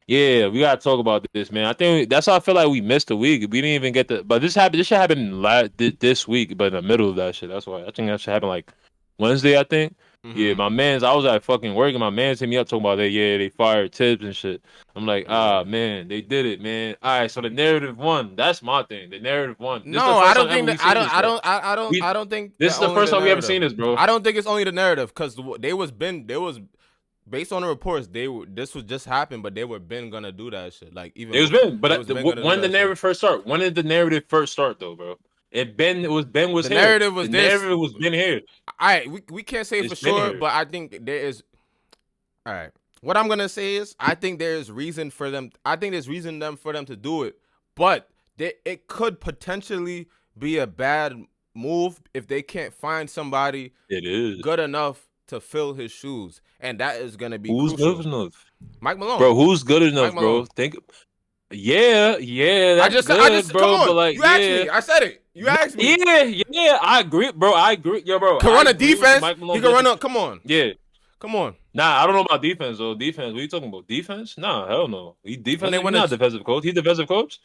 Yeah, we gotta talk about this, man. I think that's how I feel like we missed a week. We didn't even get the, but this happened. This should happen this week, but in the middle of that shit. That's why I think that should happen like Wednesday. I think. Yeah, Mm-hmm. my man's. I was at fucking work, and my man's hit me up talking about that. Yeah, they fired Tibbs and shit. I'm like, ah, Yeah. man, they did it, man. All right, so the narrative won. That's my thing. The narrative won. This is the No, I first don't time ever think that. we seen this, bro. I We. don't think This that is the only first the time we ever narrative. seen this, bro. I don't think it's only the narrative because they was based on the reports. This was just happened, but they were been gonna do that shit. Like even It was before Ben, they but was been gonna do when the that shit. narrative first start, when did the narrative first start though, bro? Ben was The here. narrative The was this. narrative was Ben here. We can't say It's for been sure, here. but I think there is. All right. What I'm gonna say is, I think there's reason for them. I think there's reason for them to do it, but it could potentially be a bad move if they can't find somebody It is. good enough to fill his shoes, and that is gonna be Who's good crucial. enough, Mike Malone. bro? Who's good Mike enough, bro? Malone. Think. Yeah, yeah, that's I good, just come bro. But on. like, You asked yeah, me. I said it. You asked me. yeah, yeah. I agree, bro. I agree, yo, bro. Can I run a agree with you. defense. Mike He Malone can did run the. up. Come on. Yeah. Come on. Nah, I don't know about defense though. Defense. What are you talking about? Defense? Nah, hell no. He When defense. they He's win a, not a defensive coach. He's defensive coach.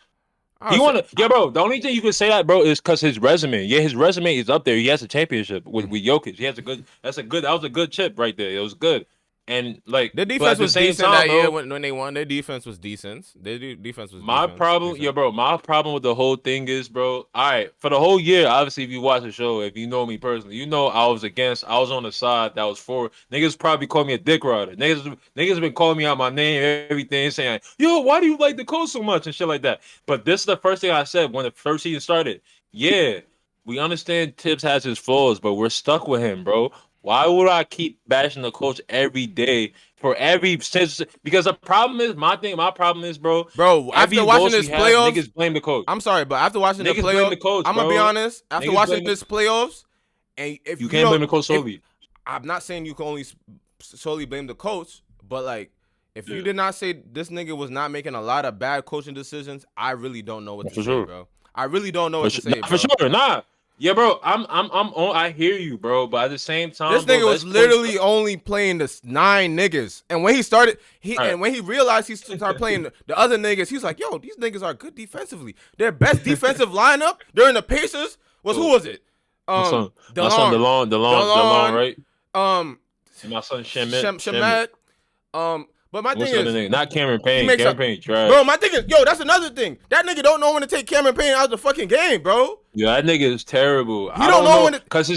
I He say, wanna, yeah, bro. The only thing you can say that, bro, is because his resume. Yeah, his resume is up there. He has a championship with Jokic. He has a good. That's a good. That was a good chip right there. It was good, and like, their but defense at the was same decent time, that year bro, when they won. Their defense was decent. Defense was my problem, yeah, decent. bro. My problem with the whole thing is, bro. All right, for the whole year, obviously, if you watch the show, if you know me personally, you know I was against. I was on the side that was for niggas. Probably called me a dick rider. Niggas been calling me out my name, everything, saying, "Yo, why do you like the coach so much?" and shit like that. But this is the first thing I said when the first season started. Yeah, we understand Tibbs has his flaws, but we're stuck with him, bro. Why would I keep bashing the coach every day for every since? Because the problem is my problem is, bro. Bro, Every after watching loss we this have, playoffs, niggas blame the coach. I'm sorry, but after watching the Niggas blame playoffs, the coach, I'm gonna be bro. honest. After Niggas watching blame the. this playoffs, and if You you can't blame don't, the coach if solely. I'm not saying you can only solely blame the coach, but like if you Yeah, did not say this nigga was not making a lot of bad coaching decisions, I really don't know what to for say, sure. bro. I really don't know what to say, For bro. sure. Nah. Yeah, bro. I'm on. I hear you, bro. But at the same This time, bro, nigga was let's put. literally only playing the 9 niggas, and when he started, All right. when he realized he started playing the other niggas, he's like, "Yo, these niggas are good defensively. Their best defensive lineup during the Pacers was who So was it? my son, Delon, the long, Delon, right? um, And my son, Shemet, Shemet. But my What's thing the other is, nigga? Not Cameron he Payne. makes Cameron up. Payne Bro, trash. my thing is, yo, that's another thing. That nigga don't know when to take Cameron Payne out of the fucking game, bro. Yeah, that nigga is terrible. He I don't don't know know, when to. cause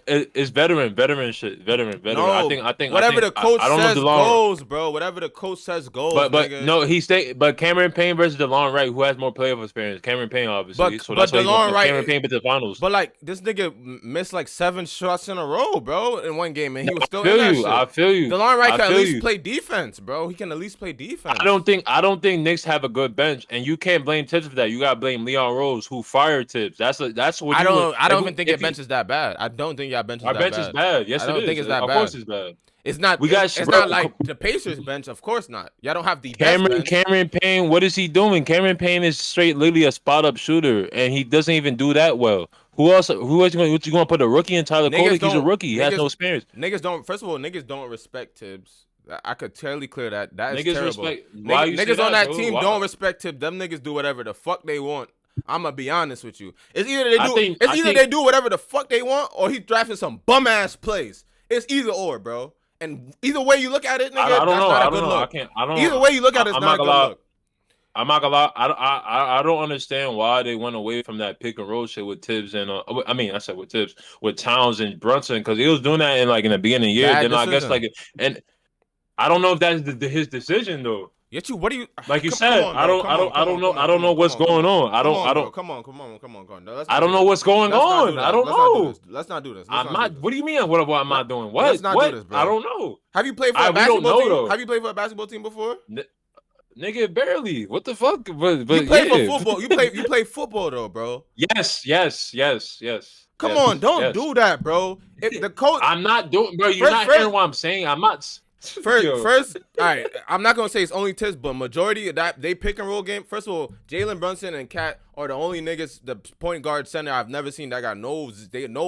it's veteran shit, veteran. No, whatever the coach I don't know says DeLon, goes, bro. Whatever the coach says goes, but nigga. no, but Cameron Payne versus DeLon Wright, who has more playoff experience? Cameron Payne, obviously, so But that's why he's DeLon going. Wright, Cameron Payne been to the finals. but like this nigga missed like 7 shots in a row, bro, in one game, and he was I still in feel that you. I shit. feel you. DeLon Wright I can at feel least you. play defense, bro. He can at least play I defense. don't think I don't think Knicks have a good bench, and you can't blame Tibbs for that. You gotta blame Leon Rose, who fired Tibbs. That's what you would. I don't even think your If bench is that bad. I don't think your bench is our that bench is bad. bad. I Yes, it don't think is. it's that Of course, bad. it's bad. It's not. We got It's bro. not like the Pacers bench. Of course not. Y'all don't have the best bench. Cameron Payne. What is he doing? Cameron Payne is straight, literally a spot up shooter, and he doesn't even do that well. Who else? Who else? What you going to put a rookie in Tyler Niggas Kolek? He's a don't. rookie. He has no experience. Niggas don't. First of all, niggas don't respect Tibbs. I could totally clear that. That is Niggas terrible. respect. Why you say Niggas on that, that bro? team Why? don't respect Tibbs. Them niggas do whatever the fuck they want. I'ma be honest with you. It's either they I do. think. It's I either think. they do whatever the fuck they want, or he's drafting some bum ass plays. It's either or, bro. And either way you look at it, nigga, I don't that's know. not I a don't good know. I look. can't. I don't. Either way you look at it, it's I'm not not a gonna good lie. look. I'm not gonna lie. I don't understand why they went away from that pick and roll shit with Tibbs and I mean I said with Tibbs with Towns and Brunson because he was doing that in like in the beginning of the year. Bad Then I guess decision. like and I don't know if that's his decision though. Yet you, what do you? Like you Come said, on, bro. Come on, come on, come I on, don't come know on, come what's on, come going on. on. Come on, bro. Come on, come on, come on, come on. No, let's I not don't do know this. what's going Let's not do on. I that. don't Let's not do know. this. Let's not do this. Let's I'm not do not. this. What do you mean? What am I Let, doing? let's What? not do What? this, I bro. don't know. Have you played for a We don't basketball know team? though. Have you played for a basketball team before? Nigga, barely. What the fuck? You But play for yeah. football. You play football though, bro. Yes. Come on, don't Yes. do that, bro. If the coach I'm not doing, bro. You're first, not hearing first, what I'm saying. I'm not. Yo, First, all right. I'm not gonna say it's only Tibbs, but majority of that they pick and roll game. First of all, Jalen Brunson and Cat are the only niggas, the point guard center I've never seen that got no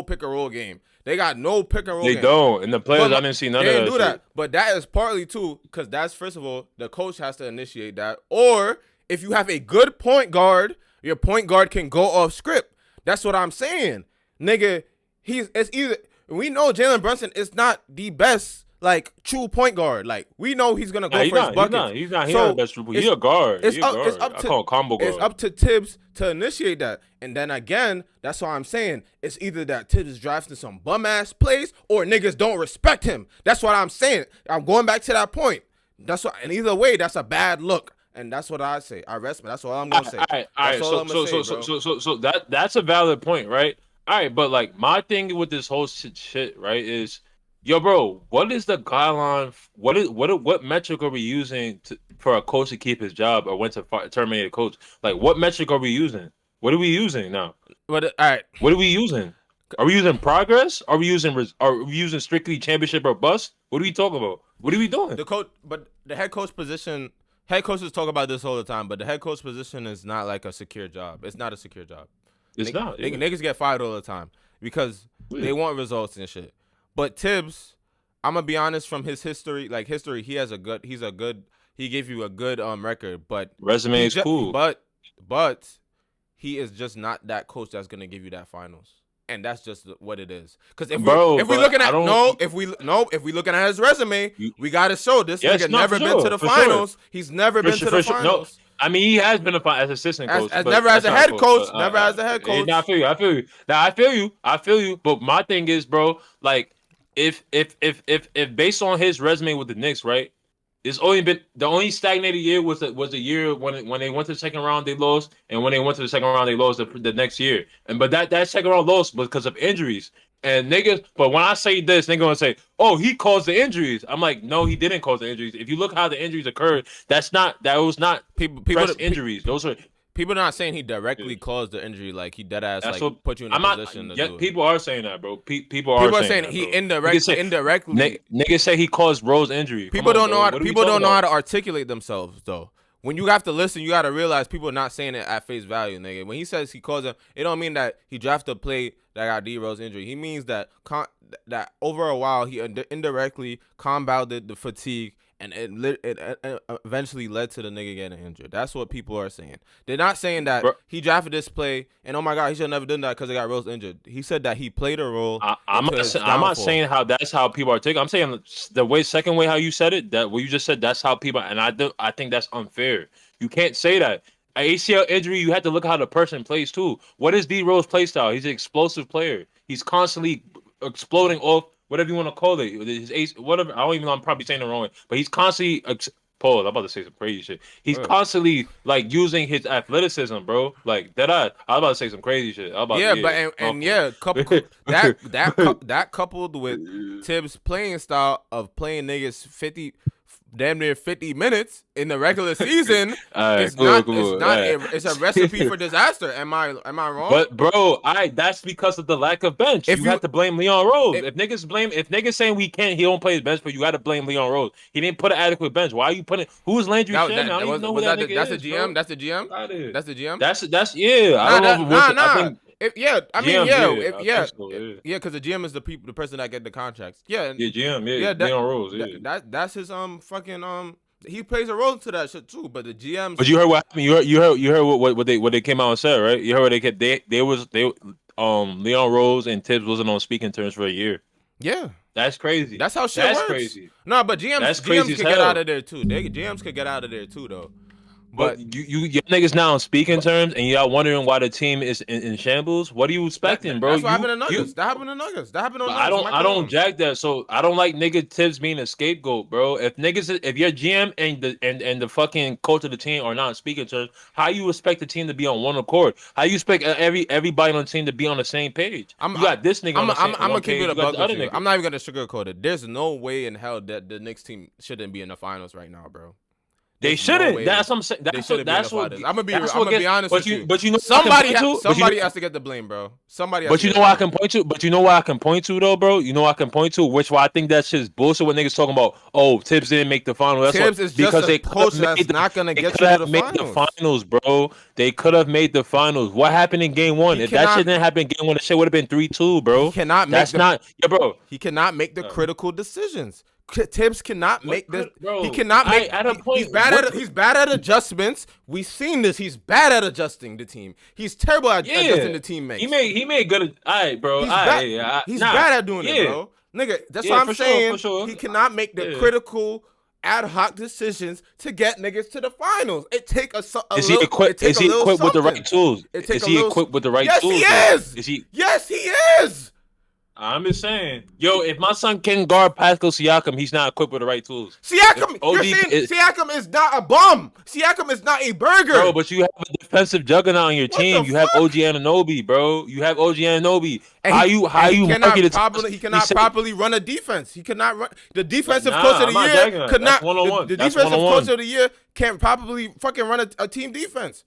pick and roll game. They got no pick and roll they game. don't. And the But players, I didn't see none they of didn't that do shit. that. But that is partly too, because that's first of all, the coach has to initiate that. Or if you have a good point guard, your point guard can go off script. That's what I'm saying, nigga. It's either we know Jalen Brunson is not the best like true point guard. Like we know he's gonna Nah, go for his buckets. He's not. He's So not the best. He a guard. it's He a up. guard. It's up I to. call him combo It's guard. up to Tibbs to initiate that, and then again, that's why I'm saying it's either that Tibbs is drafting some bum ass plays or niggas don't respect him. That's what I'm saying. I'm going back to that point. That's what, and either way, that's a bad look, and that's what I say. I rest. That's all I'm gonna say. All right. That's all I'm gonna say, So that's a valid point, right? All right, but like my thing with this whole shit, right, is, yo, bro, what is the guideline? What metric are we using for a coach to keep his job or when to terminate a coach? Like, what metric are we using? What are we using now? But all right, What are we using? Are we using progress? Are we using strictly championship or bust? What are we talking about? What are we doing? the coach, but the head coach position. Head coaches talk about this all the time, but the head coach position is not like a secure job. It's not a secure job. It's not. Yeah. Niggas get fired all the time because they want results and shit. But Tibbs, I'm gonna be honest, from his history, he gave you a good record, but Resume is cool. But he is just not that coach that's gonna give you that finals. And that's just what it is. Because if we looking at his resume, we gotta show this nigga never been to the finals. Sure. He's never been to the finals. No. I mean, he has been as assistant coach, never as a head coach. Never as a head coach. Nah, I feel you. Nah, I feel you. But my thing is, bro, like, if based on his resume with the Knicks, right? It's only been the only stagnated year was the year when they went to the second round they lost, and when they went to the second round they lost the next year. But that second round loss was because of injuries. And niggas, but when I say this, niggas gonna say, "Oh, he caused the injuries." I'm like, no, he didn't cause the injuries. If you look how the injuries occurred, that was not fresh injuries. Those are people not saying he directly caused the injury, like he dead ass put you in a position to do it. People are saying that, bro. People are saying that, he bro. indirectly. Niggas say he caused Rose injury. People don't know how to articulate themselves though. When you have to listen, you got to realize people are not saying it at face value, nigga. When he says he caused him, it don't mean that he drafted a play that got D Rose injury. He means that that over a while he indirectly compounded the fatigue and it eventually led to the nigga getting injured. That's what people are saying. They're not saying that he drafted this play and oh my god he should have never done that because they got Rose injured. He said that he played a role. I'm not saying how that's how people are taking. I'm saying the second way how you said it, that what you just said, that's how people. And I think that's unfair. You can't say that. An ACL injury, you have to look at how the person plays too. What is D Rose play style? He's an explosive player. He's constantly exploding off whatever you want to call it. His ace, whatever. I don't even know. I'm probably saying it wrong, but he's constantly. Paul, I'm about to say some crazy shit. He's constantly like using his athleticism, bro. Like that. I was about to say some crazy shit. That coupled with Tibbs' playing style of playing niggas damn near 50 minutes in the regular season. It's a recipe for disaster. Am I wrong? But bro, that's because of the lack of bench. You have to blame Leon Rose. If niggas saying he don't play his bench, but you got to blame Leon Rose. He didn't put an adequate bench. Why are you putting who's Landry Shamet? I don't even know who that nigga that's is. The GM. That's the GM. That's the GM. That's yeah. I don't know. I think because the GM is the person that get the contracts. GM, Leon Rose. That's his fucking he plays a role into that shit too. But the GMs. But you heard what happened. You heard what they came out and said, right? You heard what they Leon Rose and Tibbs wasn't on speaking terms for a year. Yeah. That's crazy. That's how shit works. That's crazy. No, but GMs could get out of there too. GMs could get out of there too though. But you niggas now on speaking terms, and y'all wondering why the team is in shambles. What are you expecting, bro? That's what happened to Nuggets. That happened to Nuggets. I don't jack that. So I don't like nigga Tibbs being a scapegoat, bro. If your GM and the fucking coach of the team are not on speaking terms, how you expect the team to be on one accord? How you expect everybody on the team to be on the same page? You got this nigga on the same page. I'm gonna keep it a buck with you. I'm not even gonna sugarcoat it. There's no way in hell that the Knicks team shouldn't be in the finals right now, bro. They There's no shouldn't. way That's what I'm saying. they shouldn't be in the finals. I'm That's gonna what be gets. honest with you. But you know what I can point to. Somebody has to get the blame, bro. Somebody has But to you get know the what I blame. can point to. But you know what I can point to though, bro. You know what I can point to. Which why I think that shit's bullshit. When niggas talking about, oh, Tibbs didn't make the final. That's what Tibbs is just because a they could coach have that's made the. not gonna They get could you to have the made the finals. finals, bro. They could have made the finals. What happened in game one? He If that shit cannot didn't happen in game one, the shit would have been 3-2, he bro. cannot make That's the not. Yeah, bro. he cannot make the Uh, critical decisions. Tibbs cannot what make this. could, He bro? cannot I make. at a He's point. bad What? at. He's bad at adjustments. We've seen this. He's bad at adjusting the team. He's terrible at adjusting Yeah. the teammates. He made good. All right, bro. All He's right, bad. yeah. He's Nah. bad at doing it, Yeah. bro. Nigga, that's Yeah. what I'm For sure. For saying. sure. He cannot make the Yeah. critical ad hoc decisions to get niggas to the finals. It take a Is he little. It equipped? take Is a he little equipped with the something. right tools? It take Is a he little. equipped with the right Yes, tools? he Though? is. Is he? Yes, he is. I'm just saying, yo, if my son can guard Pascal Siakam, he's not equipped with the right tools. Siakam, you're OG, saying Siakam is not a bum. Siakam is not a burger. bro, but you have a defensive juggernaut on your What team. the You have fuck? OG Anunoby, bro. You have OG Anunoby. And How he- you and he cannot market it? properly, he cannot properly run a defense. He cannot run the defensive Nah, coach of I'm the not year. jacking that. Could That's not one-on-one. the That's defensive one-on-one. coach of the year can't properly fucking run a team defense.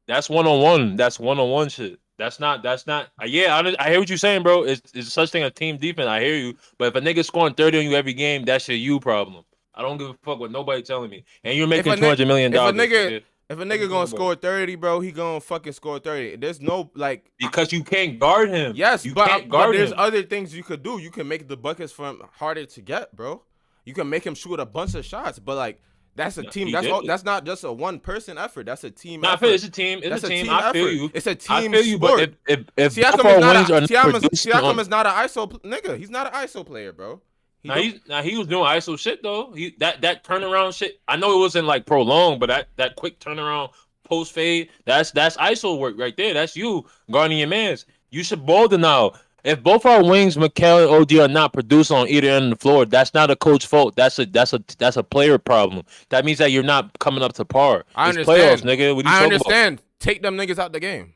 That's one on one. That's one on one shit. That's not. That's not. Yeah, I hear what you're saying, bro. It's such thing as team defense. I hear you. But if a nigga scoring 30 on you every game, that's your you problem. I don't give a fuck what nobody telling me. And you're If making a, $200 million. if a nigga if a What nigga you gonna talking score 30, bro, he gonna fucking score 30. There's no like because you can't guard him. yes, you but can't guard there's him. other things you could do. You can make the buckets from harder to get, bro. You can make him shoot a bunch of shots, but like that's a No, team. he That's did all, it. that's not just a one person effort. That's a team Nah, I effort. feel it's a team. It's That's a team. team I feel effort. you. It's a I team feel you. sport. But if Siakam both is our not wings a are not producing Siakam on, is not an ISO nigga. He's not an ISO player, bro. he was doing ISO shit though. That turnaround shit. I know it wasn't like prolonged, but that quick turnaround post fade. That's ISO work right there. That's you guarding your mans. You should ball the now. If both our wings, Mikal and OD, are not producing on either end of the floor, that's not a coach fault. That's a player problem. That means that you're not coming up to par. I It's understand. playoffs, nigga. What are you I talking understand. Take them niggas out the game.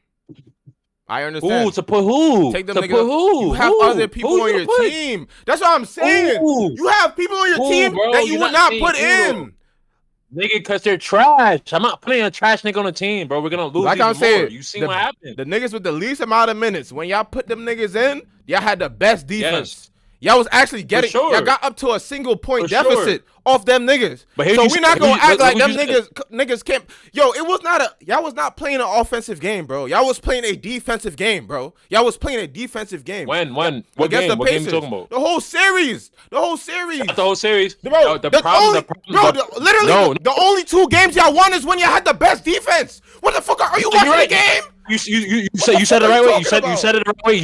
I about? understand. Who to put who? Take them To niggas. put who? You have Who? other people Who on you your put? team. That's what I'm saying. Who? You have people on your Who, team bro? that you You're would not not saying put who, though. in. Nigga, because they're trash. I'm not putting a trash nigga on the team, bro. We're gonna lose Like even I'm saying, more. You seen the, what happened? the niggas with the least amount of minutes, when y'all put them niggas in, y'all had the best defense. Yes. Y'all was actually getting, sure. y'all got up to a single point For sure. deficit off them niggas. But here So you we said- not gonna who you- act like who them you said? niggas can't. Yo, it was not y'all was not playing an offensive game, bro. Y'all was playing a defensive game, bro. Y'all was playing a defensive game. When? What What against game? the What game you Pacers. talking about? The whole series. The whole series. Not the whole series. Bro, the the problem, only, the problem, bro, the- literally, no, the only 2 games y'all won is when you had the best defense. What the fuck are you watching right. the game? You the you said fuck it the are right you way. You said talking it the right way.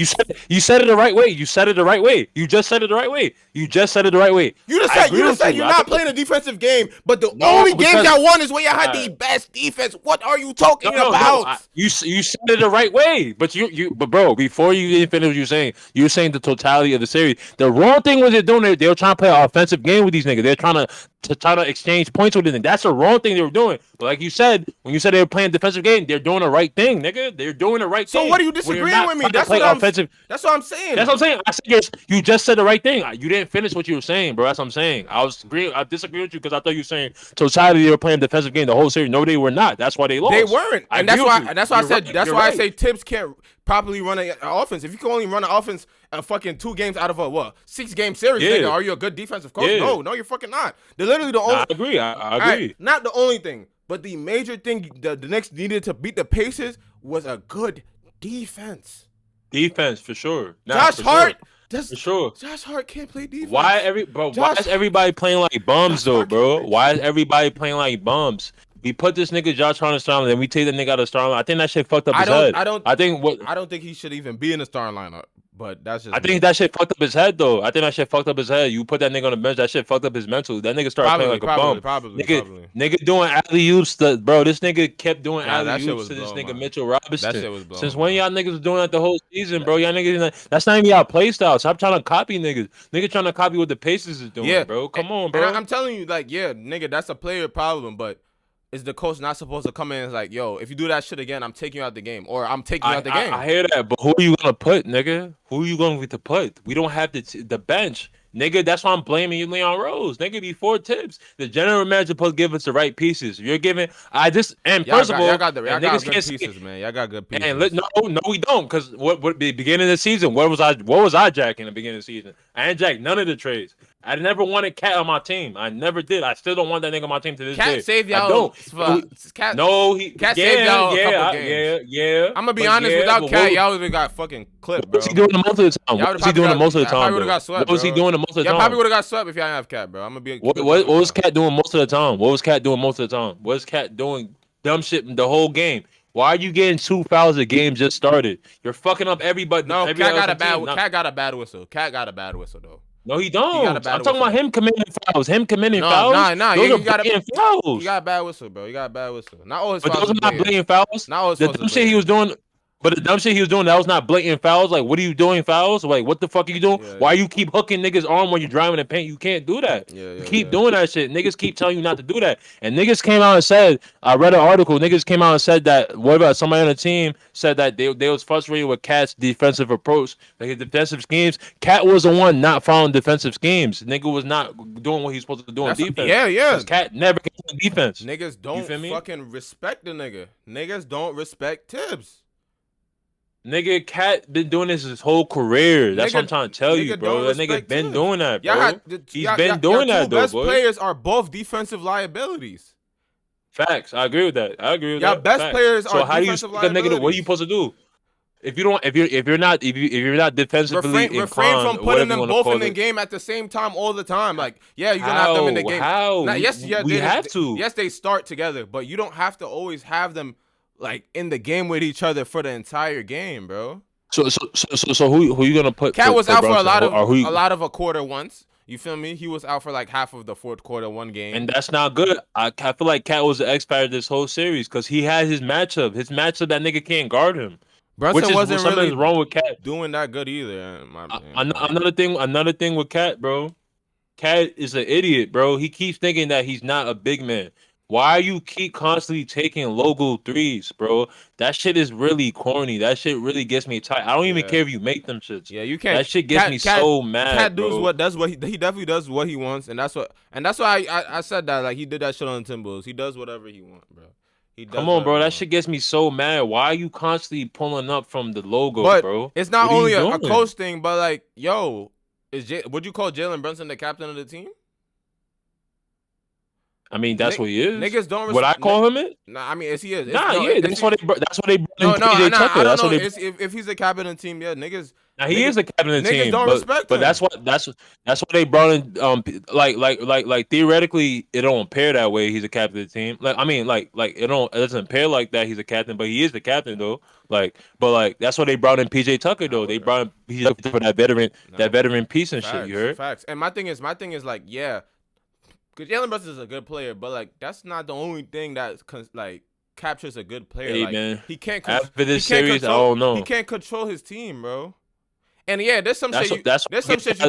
You said it the right way. You said it the right way. You just said it the right way. You just said it the right way. You just I said agree you with just said you. you're I not think- playing a defensive game, but the No, only games because- y'all won is when y'all had the Alright. best defense. What are you talking No, about? you said it the right way, but but bro, before you even finish what you were saying the totality of the series. The wrong thing was they're doing. They were trying to play an offensive game with these niggas. They're trying to exchange points with them. That's the wrong thing they were doing. But like you said, when you said they were playing defensive game, they're doing the right thing, nigga. They're doing the right So thing. what are you When you're disagreeing not with me? trying to That's play what I'm offensive. That's what I'm saying. That's what I'm saying. I said you just said the right thing. You didn't finish what you were saying, bro. That's what I'm saying. I disagree with you because I thought you were saying totality they were playing defensive game the whole series. No, they were not. That's why they lost. They weren't, I and that's agree why. with you. That's why I You're said. right. That's You're why I right. say Tibbs can't properly run an offense. If you can only run an offense a fucking 2 games out of a 6-game series, Yeah. nigga, are you a good defensive coach? Yeah. No, you're fucking not. They're literally the only. I agree. I All agree. right, not the only thing, but the major thing the Knicks needed to beat the Pacers was a good defense. Defense for sure. Nah, Josh for Hart, sure. that's For sure. Josh Hart can't play defense. Why Josh- is everybody playing like bums Josh though, Hart bro? can't play Why is everybody playing like bums? We put this nigga Josh Hart in the starting, then we take the nigga out of the starting. I think that shit fucked up his head. I don't think he should even be in the starting lineup. But that's just. I think that shit fucked up his head though. I think that shit fucked up his head. You put that nigga on the bench, that shit fucked up his mental. That nigga started playing like a bum. Probably. Nigga doing alley oops. Bro, this nigga kept doing Nah, that alley shit oops was to this blown, nigga man. Mitchell Robinson. That shit was blown, Since when man. y'all niggas was doing that the whole season, bro? Y'all niggas, that's not even y'all play style. Stop trying to copy niggas. Nigga trying to copy what the Pacers is doing, Yeah, bro. Come on, And bro. I'm telling you, like, yeah, nigga, that's a player problem. But is the coach not supposed to come in and like, yo, if you do that shit again, I'm taking you out the game, or I'm taking you out the game? I hear that, but who are you gonna put, nigga? Who are you going to put? We don't have the bench. Nigga, that's why I'm blaming you, Leon Rose. Nigga, before tips, the general manager supposed to give us the right pieces. You're giving, I just, and first of Y'all all, got and y'all got niggas good can't say, pieces, man. Y'all got good and pieces. no, we don't, because what the beginning of the season, what was I jacking in the beginning of the season? I ain't jacked none of the trades. I never wanted Cat on my team. I never did. I still don't want that nigga on my team to this Cat day. saved I y'all. don't. Cat No, Cat saved y'all a couple games. yeah. I'm gonna be But honest. yeah, Without but Cat, y'all would have got fucking what clipped, was he bro. doing the most of the time? Y'all What would was he probably doing the got. most of the Y'all time, probably would have though? got swept, What was he bro. doing the most of the Y'all probably time? would have got swept if y'all didn't have Cat, bro. I'm gonna be What keep it a what buck what with was y'all. Cat doing most of the time? What was Cat doing most of the time? What was Cat doing dumb shit the whole game? Why are you getting 2 fouls? The game just started. You're fucking up No, everybody Cat else got a on the team. bad. Not, Cat got a bad whistle. Cat got a bad whistle though. no, he He got a don't. bad I'm talking about whistle. him committing fouls. Him committing No, fouls. yeah, Those are blatant he fouls. got a bad whistle, bro. He got a bad whistle. Not all his But fouls those is are not blatant. blatant fouls. Not all his The fouls is dumb shit he blatant. was doing, but the dumb shit he was doing, that was not blatant fouls. Like, what are you doing fouls? Like, what the fuck are you doing? Yeah, Why you keep hooking niggas' arm when you're driving the paint? You can't do that. You keep yeah. doing that shit. Niggas keep telling you not to do that. And niggas came out and said, I read an article. Niggas came out and said that whatever somebody on the team said that they was frustrated with Cat's defensive approach, like his defensive schemes. Cat was the one not following defensive schemes. Nigga was not doing what he's supposed to do on That's defense yeah. because Cat never came to defense. Niggas You don't feel me? fucking respect the nigga. Niggas don't respect Tibbs. Nigga, Cat been doing this his whole career. That's what I'm Nigga, trying to tell you, nigga bro. don't That nigga respect been Tibbs. doing that, bro. He's been Your doing two that though, best boy. players are both defensive liabilities. Facts. I agree with that. I agree with Your that. best Facts. players are So how do you defensive expect a nigga? What are you liabilities. supposed to do? If you don't, if you're not defensively Refrain inclined, from or putting whatever you them want to both in call the it. game at the same time all the time. Like, yeah, you're gonna have them in the How? game. How? Now, We have to. yes, they start together, but you don't have to always have them like in the game with each other for the entire game, bro. So who you gonna put Cat was for out for Brunson? Or who? a lot of a quarter once. You feel me? He was out for like half of the fourth quarter one And game. that's not good. I feel like Cat was the X factor this whole series because he had his matchup. His matchup that nigga can't guard him, which Brunson is wasn't something really is wrong with Cat. doing that good either, in my opinion. But Another thing with Cat, bro. Cat is an idiot, bro. He keeps thinking that he's not a big man. Why you keep constantly taking logo threes, bro? That shit is really corny. That shit really gets me tight. I don't even yeah, care if you make them shits. yeah, you can't. That shit gets me Cat so mad, bro. does what he definitely does what he wants, and that's why I said that like he did that shit on the Timberwolves. He does whatever he wants, bro. He Come does on, whatever bro. he That wants. shit gets me so mad. Why are you constantly pulling up from the logo, But bro? it's not What are you only a doing? coach thing, but like, yo, would you call Jalen Brunson the captain of the team? I mean, that's what he is. Niggas don't Would I respect. call him it? Nah, I mean, is he is? Nah, yeah. Is That's he? what they brought in No, PJ nah, Tucker. I don't That's know. what they. If he's the captain of the team, yeah, Now he niggas, is the captain of the niggas team, don't respect but him. that's what they brought in. Like theoretically, it don't appear that way. He's a captain of the team. Like I mean, it doesn't appear like that. He's a captain, but he is the captain though. But that's why they brought in PJ Tucker though. They brought in PJ Tucker for that No, veteran piece and shit. You facts, heard? facts. And my thing is like, yeah, because Jalen Brunson is a good player, but like that's not the only thing that like captures a good player. Hey Like man, he can't after this series, I don't he know. can't control his team, bro. And yeah, there's some shit you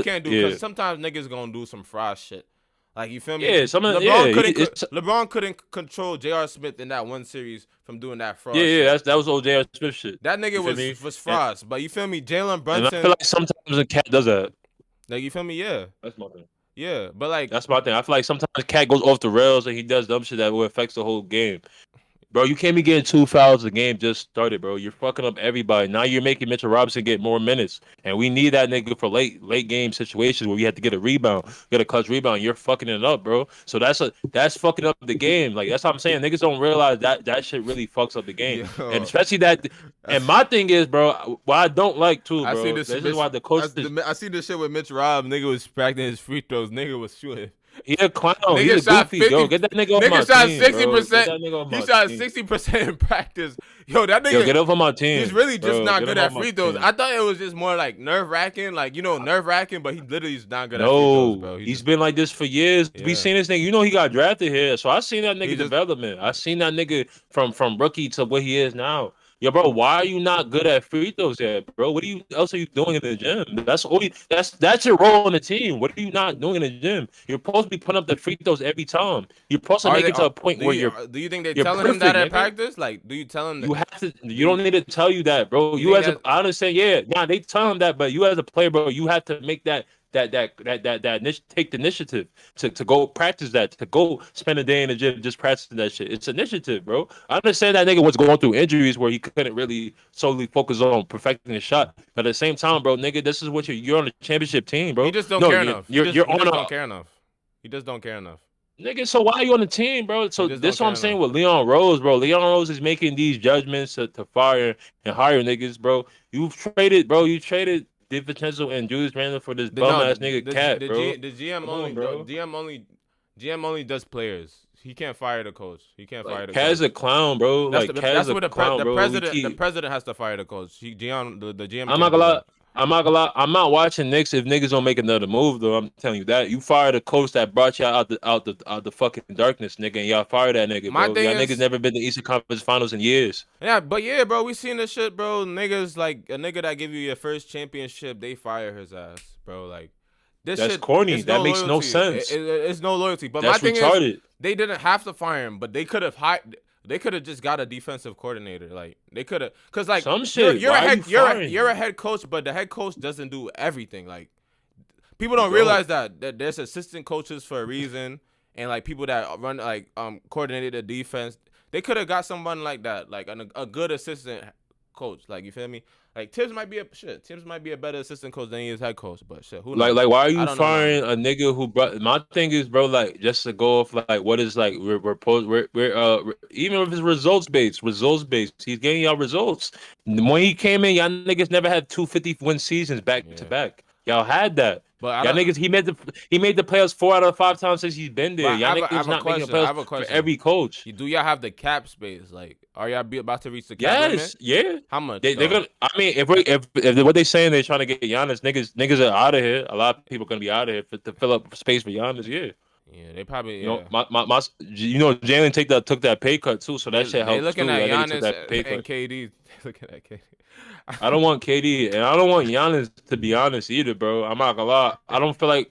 can't do yeah. because sometimes niggas gonna do some fraud shit. Like you feel me? Yeah, it's LeBron couldn't control J.R. Smith in that one series from doing that yeah, fraud yeah. shit. That was OJ Smith shit. That nigga You feel me? was And, frauds, but you feel me? Jalen and I feel Brunson, like sometimes a cat does that. like you feel me? Yeah, That's my thing. yeah. But like, That's my thing. I feel like sometimes Cat goes off the rails and he does dumb shit that will affects the whole game. Bro, you can't be getting 2 fouls. The game just started, bro. You're fucking up everybody. Now you're making Mitchell Robinson get more minutes, and we need that nigga for late game situations where we have to get a rebound, get a clutch rebound. You're fucking it up, bro. So that's fucking up the game. Like that's what I'm saying. Niggas don't realize that shit really fucks up the game, and yo, especially that. And my thing is, bro, what I don't like too, I see bro. this. This is why the coach. I see this shit with Mitch Rob. Nigga was practicing his free throws. Nigga was shooting. He a clown. Nigga He's a shot goofy. 50. Yo, get that nigga off my Nigga shot team, bro. Get 60%. that nigga off He my shot team. 60% in practice. Yo, that Yo, get nigga. off of my team. He's really just Bro, not get good him at off my free throws. team. I thought it was just more like nerve wracking, like nerve wracking. But he literally is not good at free throws, No, bro. he's been like this for years. We Yeah. seen this nigga. You know he got drafted here, so I seen that He nigga just development. I seen that nigga from rookie to what he is now. Yo, bro, why are you not good at free throws yet, bro? What else are you doing in the gym? That's your role in the team. What are you not doing in the gym? You're supposed to be putting up the free throws every time. You're supposed to are make they. it to a point where Do you think they you're telling him that perfect, at nigga. practice? Like, do you tell him that? You have to. Do You you, don't need to tell you that, bro. you You think as a, that? I understand. Yeah, nah, they tell him that, but you as a player, bro, you have to make take the initiative to go practice that, to go spend a day in the gym just practicing that shit. It's initiative, bro. I understand that nigga was going through injuries where he couldn't really solely focus on perfecting his shot. But at the same time, bro, nigga, this is what you're on a championship team, He bro. just don't No, care you're enough. He you're just you're he on just a don't care enough. He just don't care enough. nigga. So why are you on the team, bro? He So just this don't is what care I'm saying enough. with Leon Rose, bro. Leon Rose is making these judgments to fire and hire niggas, bro. You traded DiVincenzo and Julius Randle for this The bum no ass nigga Cat, bro. the GM Come on, only the bro. GM only does players. He can't fire the coach. He can't fire Like the Cat's a coach. clown, bro. Like Cat's That's a what clown, bro. We the keep. president has to fire the coach. The GM I'm not can't gonna do lie. that. I'm not gonna lie. I'm not watching Knicks if niggas don't make another move, though. I'm telling you that. You fired a coach that brought y'all out the fucking darkness, nigga, and y'all fired that nigga, My bro. thing Y'all niggas is, never been to Eastern Conference Finals in years. yeah, but yeah, bro, we seen this shit, bro. Niggas like a nigga that give you your first championship, they fire his ass, bro. Like this That's shit, corny. it's That no makes no loyalty. sense. It's no loyalty. But my That's thing is, retarded. they didn't have to fire him, but they could have hired. They could have just got a defensive coordinator. Like they could have, cause like Some shit. Why are you firing you're a him? head coach, but the head coach doesn't do everything. Like people You don't don't. realize that there's assistant coaches for a reason, and like people that run like coordinated the defense. They could have got someone like that, like a good assistant coach. Like you feel me? Like Tibbs might be a shit. Tibbs might be a better assistant coach than he is head coach. But shit, who knows? Why are I you don't know none of firing that. a nigga who brought? My thing is, bro, like just to go off, like what is like even if it's results based, he's getting y'all results. When he came in, y'all niggas never had 250 win seasons back to Yeah, back. Y'all had that. but I Y'all don't. niggas, he made the playoffs 4 out of 5 times since he's been there. But Y'all I niggas have a not making the question. I playoffs have a for question. every coach. Do y'all have the cap space? Like, are y'all about to reach the cap limit? Yes, yeah. How much They're though? gonna. I mean, if what they saying they're trying to get Giannis, niggas are out of here. A lot of people are gonna be out of here to fill up space for Giannis. Yeah, Yeah, they probably you know, yeah. Jalen took that pay cut too, so that shit They helps looking too. at That nigga took Giannis that pay and cut. KD. They looking at KD. I don't want KD and I don't want Giannis to be honest either, bro. I'm not gonna lie. I don't feel like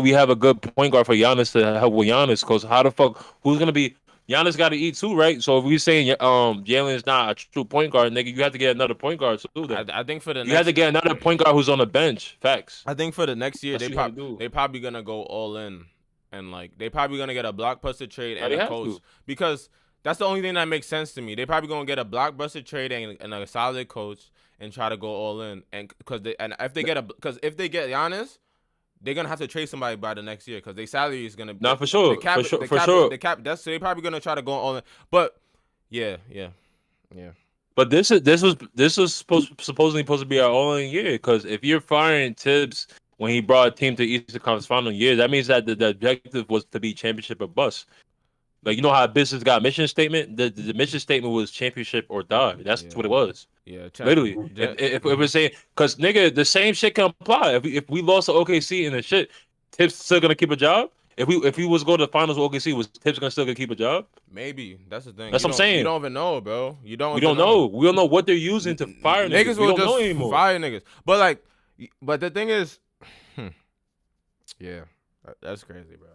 we have a good point guard for Giannis to help with Giannis. Cause how the fuck who's gonna be Giannis got to eat too, right? So if we saying Jalen's not a true point guard, nigga, you have to get another point guard too. Then I think for the you have to next get another point guard who's on the bench. Facts. I think for the next year That's what you have to do. they probably gonna go all in and like they probably gonna get a blockbuster trade Now and they a have coach to. because that's the only thing that makes sense to me. They probably gonna get a blockbuster trade and a solid coach and try to go all in and because if they get Giannis, they're gonna have to trade somebody by the next year because their salary is gonna Not for the sure, cap for sure. the cap that's so they probably gonna try to go all in. But yeah. But this was supposed to be our only year because if you're firing Tibbs when he brought a team to Eastern Conference Final year, that means that the objective was to be championship or bust. Like you know how business got mission statement. The mission statement was championship or die. That's what Yeah. it was. Yeah. Literally, if we're saying, because nigga, the same shit can apply. If we lost to OKC and the shit, Tips still gonna keep a job. If we was going to the finals with OKC, was Tips gonna still gonna keep a job? Maybe that's the thing. That's what I'm You saying. don't even know, bro. You don't We even don't know. know. We don't know what they're using to fire Niggas niggas. We will don't know just anymore. fire niggas. But like, but the thing is, yeah, that's crazy, bro.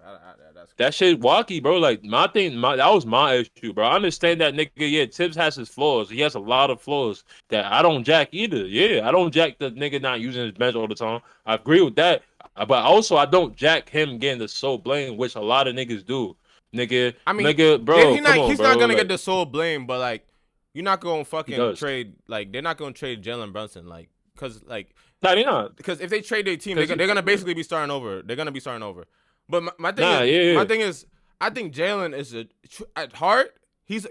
That's That crazy. shit wacky, bro. Like that was my issue, bro. I understand that nigga. Yeah, Tibbs has his flaws. He has a lot of flaws that I don't jack either. Yeah, I don't jack the nigga not using his bench all the time. I agree with that, but also I don't jack him getting the sole blame, which a lot of niggas do. I mean, Nigga, bro, come on, he's not bro. gonna get Like the sole blame, but like, you're not gonna he fucking does. trade like they're not gonna trade Jalen Brunson Nah, he not. because if they trade their team, Cause they're gonna basically be starting over. They're gonna be starting over. But nah, yeah, my yeah. thing is, I think Jalen is at heart, he's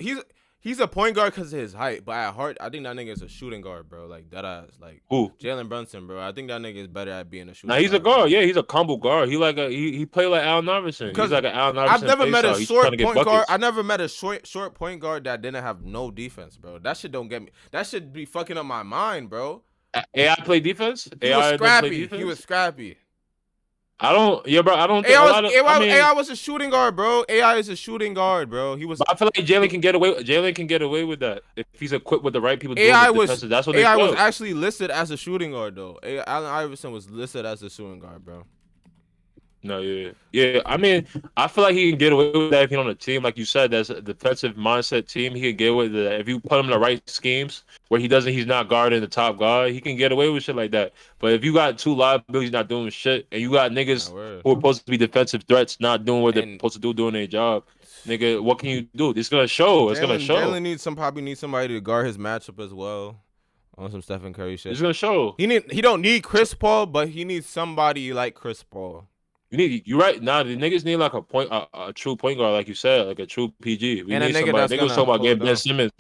a point guard because of his height. But at heart, I think that nigga is a shooting guard, bro. Like that ass, like Who? Jalen Brunson, bro. I think that nigga is better at being a Nah, shooting he's a guard, bro. guard. Yeah, he's a combo guard. He play like Al Iverson. He's Because like an Al I've Iverson never play met a style. He's trying to short get point guard. buckets. I never met a short point guard that didn't have no defense, bro. That shit don't get me. That should be fucking up my mind, bro. AI play defense. He was AI doesn't play scrappy. He was defense. scrappy. I don't. Yeah, bro. I don't think a lot of. I mean, AI was a shooting guard, bro. AI is a shooting guard, bro. He was but I feel like Jalen can get away. Jalen can get away with that if he's equipped with the right people doing AI the was defenses. That's what they AI was felt. actually listed as a shooting guard though. Allen Iverson was listed as a shooting guard, bro. No, yeah, yeah. I mean, I feel like he can get away with that if he's on a team, like you said, that's a defensive mindset team. He can get away with that if you put him in the right schemes where he's not guarding the top guy. He can get away with shit like that. But if you got two liabilities not doing shit, and you got Nah, niggas word. who are supposed to be defensive threats not doing what they're And supposed to do doing their job, nigga, what can you do? It's gonna show. It's gonna Jalen show. needs probably needs somebody to guard his matchup as well on some Stephen Curry shit. It's gonna show. He don't need Chris Paul, but he needs somebody like Chris Paul. You're right. Nah, the niggas need like a true point guard, like you said, like a true PG. We And a need nigga somebody. that's Niggas was gonna talking about hold it getting Ben down. Simmons.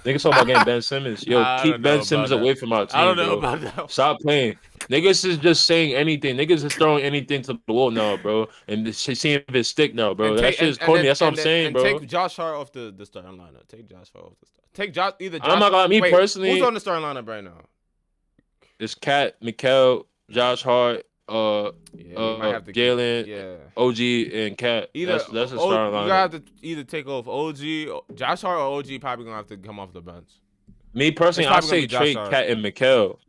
Niggas talking about getting Ben Simmons. Yo, I keep don't know Ben about Simmons that. away from our I don't team, know bro. about that. Stop playing. Niggas is just saying anything. Niggas is throwing anything to the wall now, bro. And seeing if it stick now, bro. And That take shit is corny. That's what I'm saying, take bro. Josh Hart off the starting lineup. Take Josh Hart off the start. Take Josh either I'm Josh. not gonna me Wait, who's personally. on the starting lineup right now? It's Cat, Mikel, Josh Hart, Yeah, we might have to keep. Jalen, Yeah, OG, and Cat. either That's the starting you lineup. gotta have to either take off OG, Josh Hart, or OG probably gonna have to come off the bench. Me It's personally, I probably gonna say be Josh trade Hart. Cat and Mikel.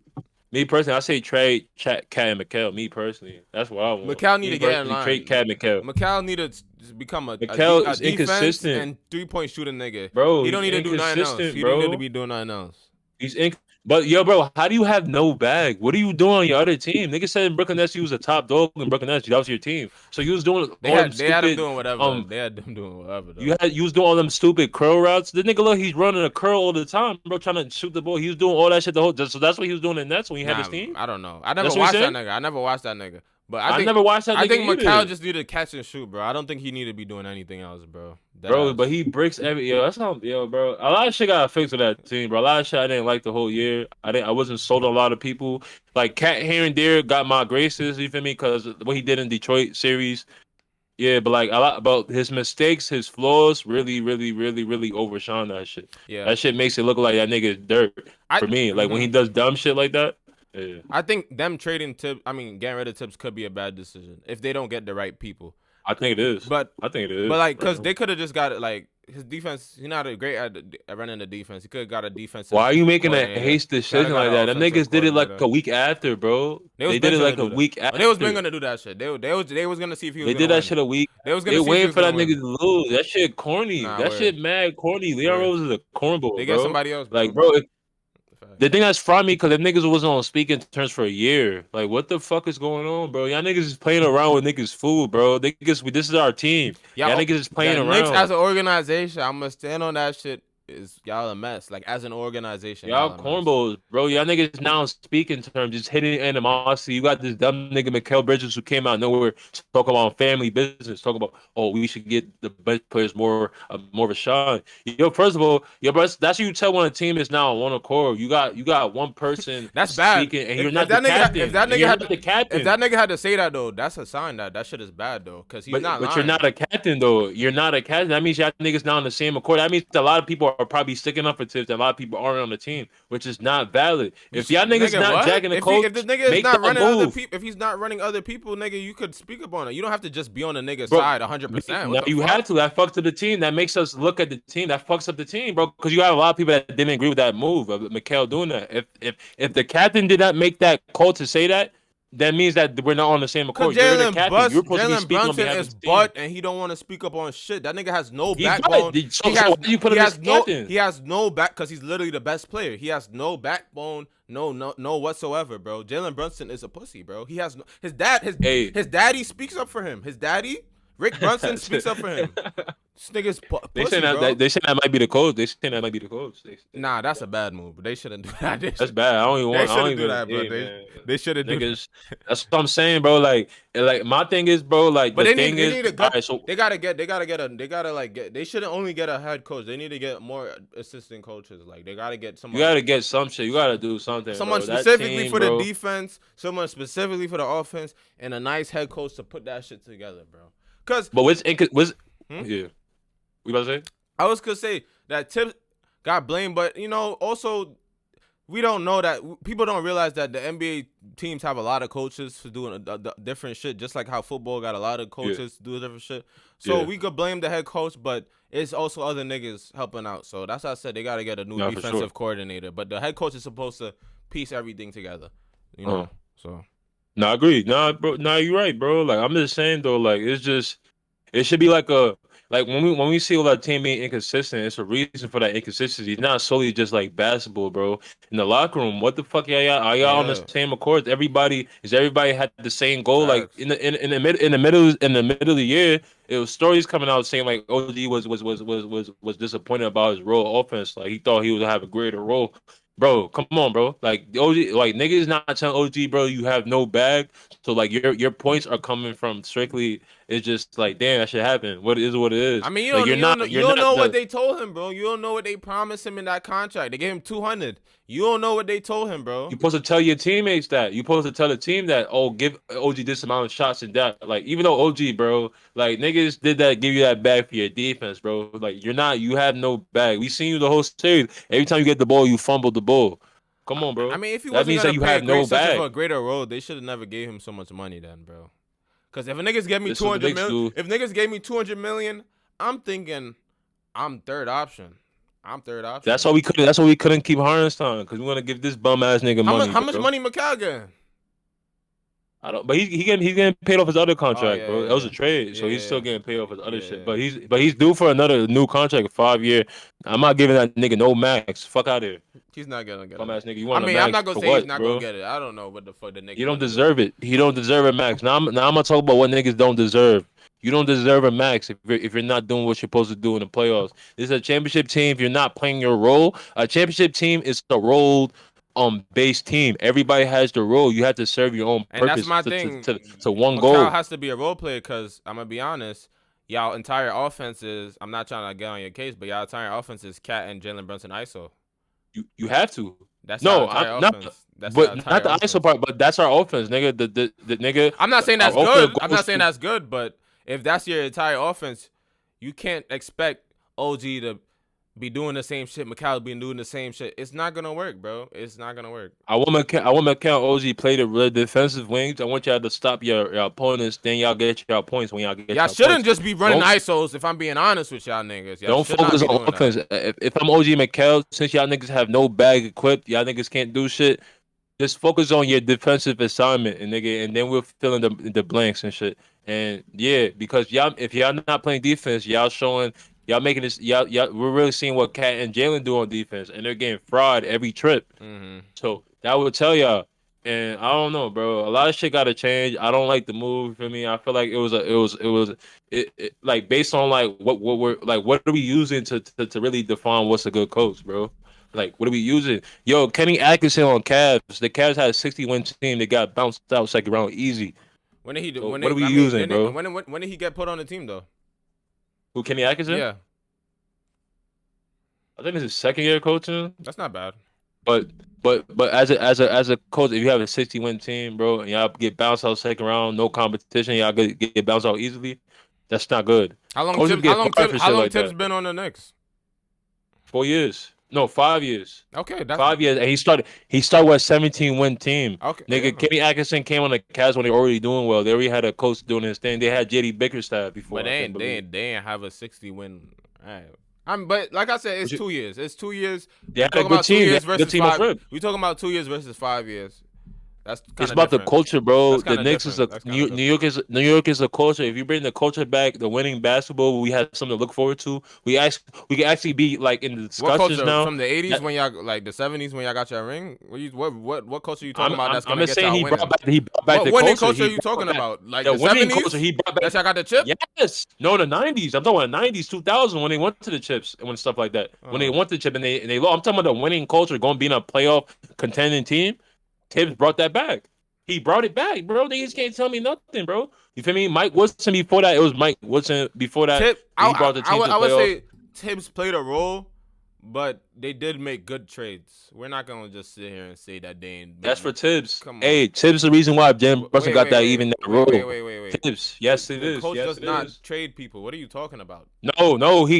Me personally, I say trade Cat and Mikel. Me personally, that's what I want. McCall need Me to get in personally, trade line. Cat Mikel. McCall need to become Mikel a is defense inconsistent, and 3-point shooting nigga. bro. He He's don't need to do nothing else. inconsistent, He don't need to bro. be doing nothing else. He's in. But yo, bro, how do you have no bag? What are you doing on your other team? Nigga said in Brooklyn Nets you was a top dog in Brooklyn Nets. That was your team. So you was doing all them They had him stupid doing whatever. They had him doing whatever though. you was doing all them stupid curl routes. The nigga look, he's running a curl all the time, bro, trying to shoot the ball. He was doing all that shit the whole. So that's what he was doing in Nets when he had his Nah, team. I don't know. I never That's what he watched that said. nigga. I never watched that nigga. But I never watched that I nigga think McCall either, just needed to catch and shoot, bro. I don't think he needed to be doing anything else, bro. That bro. But ass. he breaks every yo. That's not yo, bro. A lot of shit got fixed with that team, bro. A lot of shit I didn't like the whole year. I wasn't sold on a lot of people. Like Cat here and there got my graces. You feel me? Because what he did in Detroit series. Yeah, but like a lot about his mistakes, his flaws, really, really, really, really overshine that shit. Yeah. That shit makes it look like that nigga is dirt I for me. Like when he mhm. does dumb shit like that. Yeah, I think them trading Tibbs, I mean getting rid of Tibbs could be a bad decision if they don't get the right people. I think it is. But I think it is. like, cause they could have just got it. Like his defense, he's not a great at running the defense. He could have got a defensive Why are you making a coordinator. haste Coulda decision got like an that? Them offensive niggas did it like coordinator. a week after, bro. They was They did it benching to like a do that. week They was been after. gonna do that shit. They was gonna see if he was They gonna did that win. shit a week. They was They gonna see if he waiting was for gonna that nigga win. to lose. That shit corny. Nah, That where shit mad corny. Leon where Rose is a they cornball, get bro. somebody else, Like, bro. bro, Fact. the thing that's fried me because them niggas wasn't on speaking terms for a year. Like, what the fuck is going on, bro? Y'all niggas is playing around with niggas' food, bro. This is our team. Y'all Y'all, niggas is the playing Knicks as around. an organization, I'm gonna stand on that shit. Is y'all a mess? Like as an organization, y'all Y'all a mess. cornballs, bro. Y'all niggas now speaking terms, just hitting animosity. You got this dumb nigga Mikal Bridges who came out of nowhere to talk about family business, talk about we should get the best players more of a shot. Yo, first of all, yo, bro, that's what you tell when a team is now on one accord. You got one person That's bad. speaking, and you're not the If captain. that And nigga you're had not the if captain. that nigga had to say that though, that's a sign that that shit is bad though, cause he's not But you're lying. not a captain though. You're not a captain. That means y'all niggas not on the same accord. That means a lot of people are probably sticking up for tips, and a lot of people aren't on the team, which is not valid. If y'all niggas Nigga, not what? jacking the If the coach, nigga is make not that running other move, people, if he's not running other people, nigga, you could speak up on it. You don't have to just be on the nigga's bro. side 100%. What Now the you fuck? had to. That fucks up the team. That makes us look at the team. That fucks up the team, bro. Because you have a lot of people that didn't agree with that move of Mikhail doing that. If the captain did not make that call to say that, that means that we're not on the same Cause accord. You're the captain. You're supposed to be Jalen speaking on Brunson behalf is of the team. butt, and he don't want to speak up on shit. That nigga has no He's backbone. butt. So why do you put him as captain? He has no back, cause he's literally the best player. He has no backbone, no whatsoever, bro. Jalen Brunson is a pussy, bro. He has no, Hey. his daddy speaks up for him. His daddy, Rick Brunson, speaks up for him. This nigga's They pussy, say that, bro. they say that might be the coach. They say that might be the coach. Nah, that's a bad move. But they shouldn't do that. That's bad. I don't even They want. I don't shouldn't do even. that, bro. Hey, man, They shouldn't do that. niggas. That's what I'm saying, bro. Like my thing is, bro. Like But the thing they is, need a all good. right. So They shouldn't only get a head coach. They need to get more assistant coaches. Like they gotta get you somebody, gotta get some shit. You gotta do something, someone bro. That specifically team, for the bro. defense, someone specifically for the offense, and a nice head coach to put that shit together, bro. Cause But what's hmm? yeah? We about to say? I was gonna say that Tibbs got blamed, but also we don't know that people don't realize that the NBA teams have a lot of coaches for doing different shit, just like how football got a lot of coaches to do different shit. So Yeah. we could blame the head coach, but it's also other niggas helping out. So that's why I said they got to get a new No, for defensive sure. coordinator. But the head coach is supposed to piece everything together, you know. So No, I agree. Nah, bro. Nah, you're right, bro. Like I'm just saying though, like it's just it should be like a like when we see all that team being inconsistent, it's a reason for that inconsistency. It's not solely just like basketball, bro. In the locker room, what the fuck y'all are y'all on the Yeah, same accord? Everybody had the same goal. Like facts. in the middle of the year, it was stories coming out saying like OG was disappointed about his role offense. Like he thought he would have a greater role. Bro, come on, bro. Like the OG, like niggas not telling OG, bro, you have no bag. So like your points are coming from strictly it's just like, damn, that should happen. What is what it I is. mean, Like you you're don't not know what the they told him, bro. You don't know what they promised him in that contract. They gave him 200. You don't know what they told him, bro. you're supposed to tell your teammates that. You're supposed to tell the team that, oh, give OG this amount of shots and that. Like, even though OG, bro, like niggas did that, give you that bag for your defense, bro. Like, you have no bag. We seen you the whole series. Every time you get the ball, you fumble the ball. Come on, I bro. mean, if he That wasn't means that gonna you play a have great no such of bag. a greater role, they should have never gave him so much money then, bro. Because if a niggas gave me This is what the 200 Knicks million, do. if niggas gave me 200 million, I'm thinking I'm third option. I'm third option. That's why we couldn't keep Hardenstein because we want to give this bum ass nigga How much? money, How much bro. money McCall getting? I don't, but he's getting paid off his other Oh contract, bro. That was yeah, a trade, yeah, so he's yeah, still getting paid off his yeah, other shit. yeah. But he's due for another new contract, a 5 year. I'm not giving that nigga no max. Fuck out of here, He's not gonna get bum it. ass nigga. You I want a mean, I'm max not gonna for say he's what, not gonna bro? get it. I don't know what the fuck the Knicks He don't gonna do. deserve it. He don't deserve a max. Now I'm gonna talk about what niggas don't deserve. You don't deserve a max if you're not doing what you're supposed to do in the playoffs. This is a championship team. If you're not playing your role, a championship team is a role based team. Everybody has the role. You have to serve your own And that's purpose my thing. to one McCall goal. has to be a role player because I'm gonna be honest. Y'all entire offense is. I'm not trying to get on your case, but y'all entire offense is Cat and Jalen Brunson ISO. You have to. That's y'all No, I'm entire not. offense. That's y'all But not entire the ISO offense. part. But that's our offense, nigga. The nigga. I'm not saying Our that's offense good. I'm goes not saying through. that's good, but if that's your entire offense, you can't expect OG to be doing the same shit. McCall being doing the same shit. It's not gonna work, bro. It's not gonna work. I want my count OG play the real defensive wings. I want y'all to stop your opponents. Then y'all get y'all points when y'all get Y'all y'all shouldn't points. just be running Don't ISOs. If I'm being honest with y'all niggas, y'all don't should not focus be on doing that. offense. If I'm OG McKell, since y'all niggas have no bag equipped, y'all niggas can't do shit. Just focus on your defensive assignment, and nigga, and then we'll fill in the blanks and shit. And yeah, because y'all, if y'all not playing defense, y'all showing y'all making this y'all we're really seeing what Cat and Jalen do on defense, and they're getting fried every trip. Mm-hmm. So that would tell y'all. And I don't know, bro. A lot of shit got to change. I don't like the move. For me, I feel like like based on like what we're like what are we using to really define what's a good coach, bro? Like what are we using? Yo, Kenny Atkinson on Cavs. The Cavs had a 60-win team. They got bounced out second round easy. When did he do? So When what they? are we I mean, using, didn't it, bro? when did he get put on the team though? Who Kenny Atkinson? Yeah, I think it's his second year coaching. that's not bad. But but as a coach, if you have a 60-win team, bro, and y'all get bounced out second round, no competition, y'all get bounced out easily, that's not good. How long Coaches Tibbs? How get long fired Tibbs? for How shit long like Tibbs that. been on the Knicks? 4 years. No, 5 years. Okay, that's 5 years. And he started with a 17-win team. okay. Nigga, Yeah. Kenny Atkinson came on the Cavs when they were already doing well. They already had a coach doing his thing. They had JD Bickerstaff But before, I think, believe. they ain't have a 60 win. All right. But like I said, it's Which- 2 years. It's 2 years. They We had a talking good about two team. They years had a good versus team off five. rip. We talking about 2 years versus 5 years. That's It's kind of about the different. culture, bro. That's The kind of Knicks is different. a That's kind of different. New York is a culture. If you bring the culture back, the winning basketball, we have something to look forward to. We can actually be like in the What discussions culture now. from the 80s That, when y'all like the 70s when y'all got your ring? What culture you talking about that's I'm gonna just get saying y'all winning? he brought back What the winning culture. culture are He you brought talking back about? Like the the winning culture. 70s? He brought back That y'all got the chip? yes. No, the 90s. I'm talking about the 90s, 2000 when they went to the chips and when stuff like that. When they Oh. went to the chip and they lost. I'm talking about the winning culture going being a playoff contending team. Tibbs brought that back. He brought it back, bro. Niggas can't tell me nothing, bro. You feel me? Mike Woodson before that, it was Mike Woodson before that. Tip, He brought the team to the I would playoffs. say Tibbs played a role, but they did make good trades. We're not gonna just sit here and say that they ain't That's make. for Tibbs. Come on. Hey, Tibbs is the reason why Jalen Brunson Wait, got wait, that wait, even that wait, wait, role. wait, wait, wait. Tibbs, yes it The is. coach Yes does it not is. trade people. What are you talking about? No, he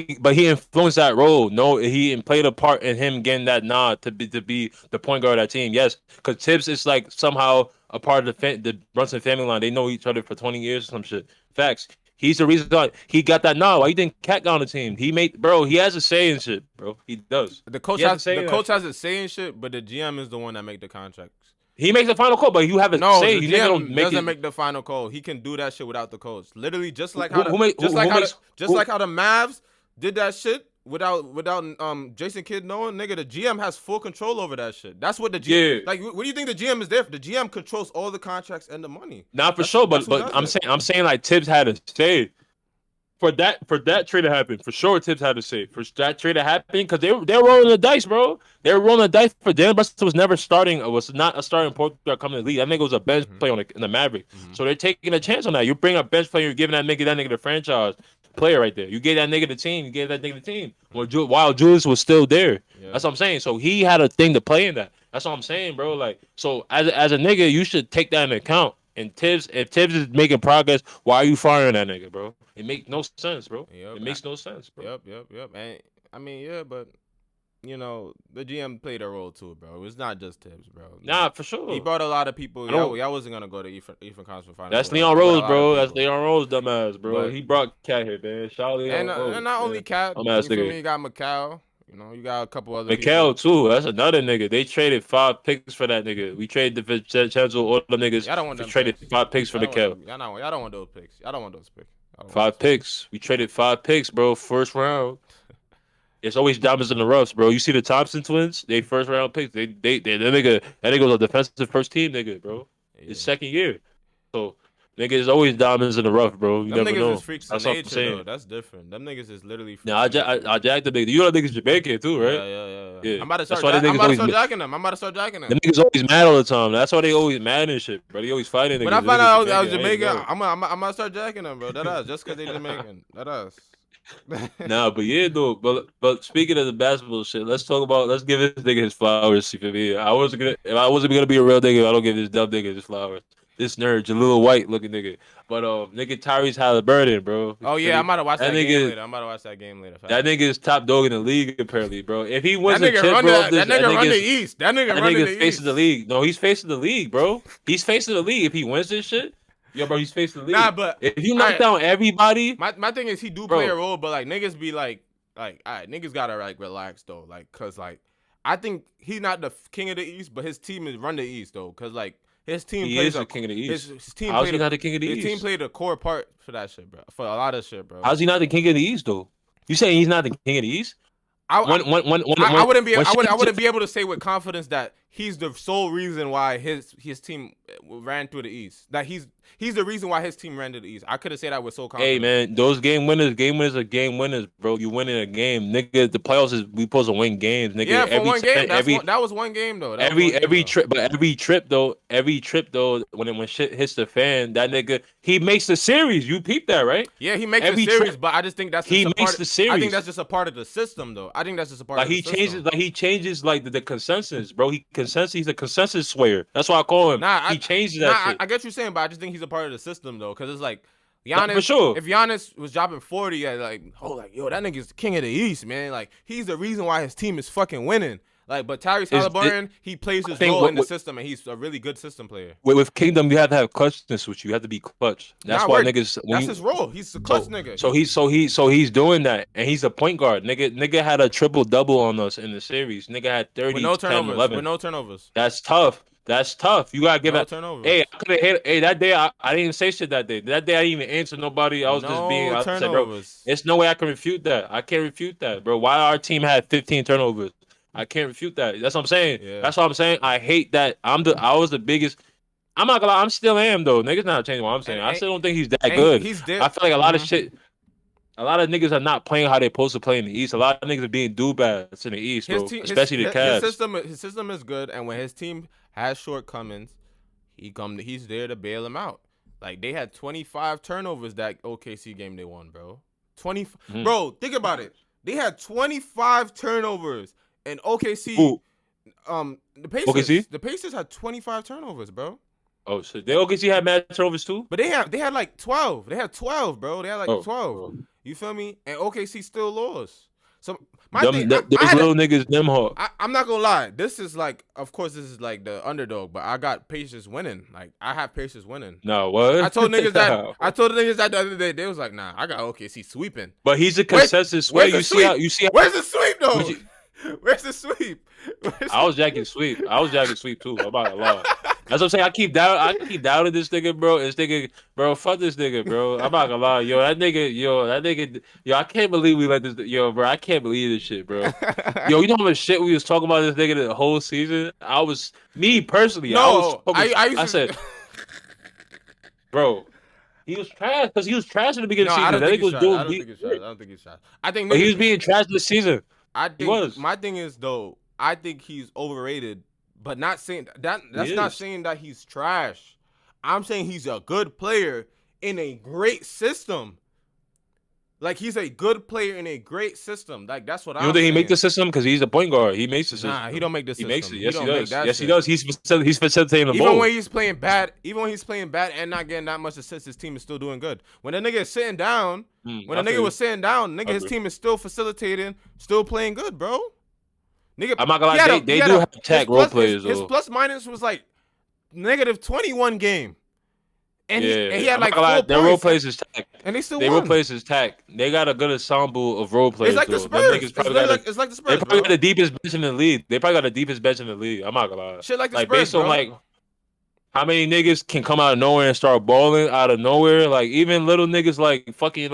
influenced that role. No, he played a part in him getting that nod to be the point guard of that team. Yes, because Tibbs is like somehow a part of the Brunson family line. They know each other for 20 years or some shit. Facts. He's the reason why he got that nod. Why you think Cat got on the team? He made bro. He has a say in shit, bro. He does. The He coach has a has say the in that coach shit. has a say in shit, but the GM is the one that make the contracts. He makes the final call, but you have a No, say. the You nigga don't GM make doesn't it. make the final call. He can do that shit without the coach. Literally, just like how Who, the who, make, just who, like who how the makes just who? like how the Mavs did that shit without Jason Kidd knowing, nigga. The GM has full control over that shit. That's what the GM Yeah, like. What do you think the GM is there for? The GM controls all the contracts and the money. not for That's sure, that's but who but does I'm it. saying like Tibbs had a say for that trade to happen. For sure, Tibbs had to say for that trade to happen because they're rolling the dice, bro. They were rolling the dice for Dan Buster was never starting. Was not a starting point guard coming to the league. That nigga was a bench Mm-hmm. player in the Maverick. Mm-hmm. So they're taking a chance on that. You bring a bench player, you're giving that nigga the franchise player right there. You gave that nigga the team. You gave that nigga the team. While Julius was still there. Yeah. That's what I'm saying. So he had a thing to play in that. That's what I'm saying, bro. Like, so as a nigga, you should take that into account. And Tibbs, if Tibbs is making progress, why are you firing that nigga, bro? It makes no sense, bro. Yep. It makes no sense, bro. Yep. And I mean, yeah, but the GM played a role too, bro. It's not just Tibbs, bro. Nah, for He sure. brought a lot of people. I don't. Y'all wasn't gonna go to Eastern Conference Finals That's Leon with a Rose, lot of bro. That's people. Leon Rose, dumbass, bro. But He brought Cat here, man. Shout out Leon and Rose, not only man. Cat, Dumbass you feel me? nigga. You got Macau. You got a couple other Mikal people. too. That's another nigga. They traded 5 picks for that nigga. We traded the Vincenzo, all the niggas. Y'all don't want We them traded picks. 5 picks for Y'all don't want Mikal. them. Y'all don't want those picks. Y'all don't want those picks. I don't want those 5 picks. We traded 5 picks, bro. First round. It's always diamonds in the roughs, bro. You see the Thompson twins? They first round picks. That nigga was a defensive first team nigga, bro. picks. His Yeah. second year. So nigga is always diamonds in the rough, bro. You Them never niggas know. is freaks of That's what I'm nature though. saying. That's different. Them niggas is literally Now freaks of nature. I jacked the nigga. You know niggas Jamaican too, right? Yeah. Yeah. I'm about to That's start. why the I'm niggas about to always start jacking them. I'm about to start jacking them. them niggas always mad all the time. That's why they always mad and shit, bro. They always fighting When niggas. I The find niggas out I was Jamaican. I ain't Jamaican, know. I'm gonna start jacking them, bro. That ass, just cause they Jamaican. That ass. Nah, but yeah, though. But speaking of the basketball shit, let's give this nigga his flowers. You feel me? If I wasn't gonna be a real nigga, I don't give this dumb nigga his flowers. This nerd, a little white looking nigga. But nigga Tyrese Halliburton, bro. You Oh feel yeah, I'm me? about to watch That that game nigga, later. I'm about to watch that game later. that Facts. nigga is top dog in the league apparently, bro. If he That wins a nigga chip, run bro, that nigga run the East. That nigga that running nigga's the facing the East. league. No, he's facing the league, bro. He's facing the league. If he wins this shit, yo, bro, he's facing the Nah, league. but If you knock I down everybody, my thing is he do play a bro. role, but like niggas be like all right, niggas gotta like relax though, like cause like I think he's not the king of the East, but his team is run the East though, cause like his team He plays is the king of the East. his team How's played he not the king of the his East? team played a core part for that shit, bro, for a lot of shit, bro. How's he not the king of the East though? You saying he's not the king of the East? I, I wouldn't be When I shit would I gets wouldn't be able to say with confidence that he's the sole reason why his team ran through the East. That he's the reason why his team ran to the East. I couldn't say that with so Hey confident. man, those game winners are game winners, bro. You winning a game, nigga. The playoffs is we supposed to win games, nigga. Yeah, for one game. Every That was one game though. That was one game, every though. trip, but every trip though, when shit hits the fan, that nigga he makes the series. You peep that, right? Yeah, he makes Every a series, trip but I just think that's he just a makes part. the I think series. that's just a part of the system, though. I think that's just a part Like of the he system. changes like the consensus, bro. He's a consensus swayer. That's why I call him. He changes that shit. I get what you're saying, but I just think he's a part of the system, though, because it's like Nah, Giannis. for sure. If Giannis was dropping 40, yo, that nigga's the king of the East, man. Like he's the reason why his team is fucking winning. Like, but Tyrese Halliburton, he plays his role in the system, and he's a really good system player. With Kingdom, you have to have clutchness with you. You have to be clutch. That's why niggas. That's his role. He's a clutch nigga. So he's doing that, and he's a point guard. Nigga had a triple double on us in the series. Nigga had 30, with no 10, turnovers. 11. With no turnovers. That's tough. That's tough. You gotta give No it. turnovers. Hey, I could have hit. Hey, that day I didn't even say shit that day. That day I didn't even answer nobody. I was just being. I said, bro, turnovers. there's no way I can refute that. I can't refute that, bro. Why our team had 15 turnovers? I can't refute that. That's what I'm saying. Yeah. That's what I'm saying. I hate that. I was the biggest. I'm not gonna lie. I'm still am though. Niggas not changing what I'm saying. I still don't think he's that good. I feel like a lot of shit. A lot of niggas are not playing how they're supposed to play in the East. A lot of niggas are being do-bads in the East, bro. Especially the Cavs. His system is good, and when his team has shortcomings, he's there to bail him out. Like they had 25 turnovers that OKC game they won, bro. Bro, think about it. They had 25 turnovers, and OKC. Ooh. The Pacers. OKC? The Pacers had 25 turnovers, bro. Oh shit. They OKC had mad turnovers too? But they had like 12. They had 12, bro. They had like 12. Oh. You feel me? And OKC still lost. So Those little niggas, them hard. I'm not gonna lie. This is like, of course, this is like the underdog, but I got Pacers winning. Like I have Pacers winning. No, what? I told the niggas that the other day. They was like, nah, I got OKC sweeping. But he's a consensus sweep. You see how Where's the sweep though? Where's the sweep? I was jacking sweep. I was jacking sweep too. I'm about to lie. That's what I'm saying. I keep doubting this nigga, bro. This nigga, bro, fuck this nigga, bro. I'm not gonna lie, yo, I can't believe we let this, yo, bro. I can't believe this shit, bro. Yo, you know how much shit we was talking about this nigga the whole season? Me personally, I was No, talking. I used I said, to. bro, he was trash because he was trash in the beginning of No, the I season. don't That think nigga he's was trash. I doing don't deep think he's trash. shit, I don't think he's trash. I think but he niggas. was being trash this season. I He think was. my thing is though. I think he's overrated, but not saying that. He That's not is. saying that he's trash. I'm saying he's a good player in a great system. Like he's a good player in a great system. Like that's what You don't I'm think he make the saying. system because he's a point guard? He makes the Nah, he system. don't make the He makes it. system. He Yes, he don't make does. that Yes, he shit. does. He's facilitating the Even ball. when he's playing bad, and not getting that much assists, his team is still doing good. When the nigga is sitting down, when I the feel nigga you. was sitting down, nigga, I his agree. team is still facilitating, still playing good, bro. Nigga, I'm not gonna he lie. had They a he they had do a have tag role players his though. plus minus was like negative 21 game, and he Yeah, had I'm not like gonna lie. four Their role points, players is tag. and they still Their role won. players is tag. They got a good ensemble of role It's players like the though. Them Spurs. niggas It's probably literally got a. like it's like the They Spurs, probably got bro. the deepest bench in the league. They probably got the deepest bench in the league. I'm not gonna lie. Shit like the Like Spurs, based on bro. like how many niggas can come out of nowhere and start balling out of nowhere? Like even little niggas like fucking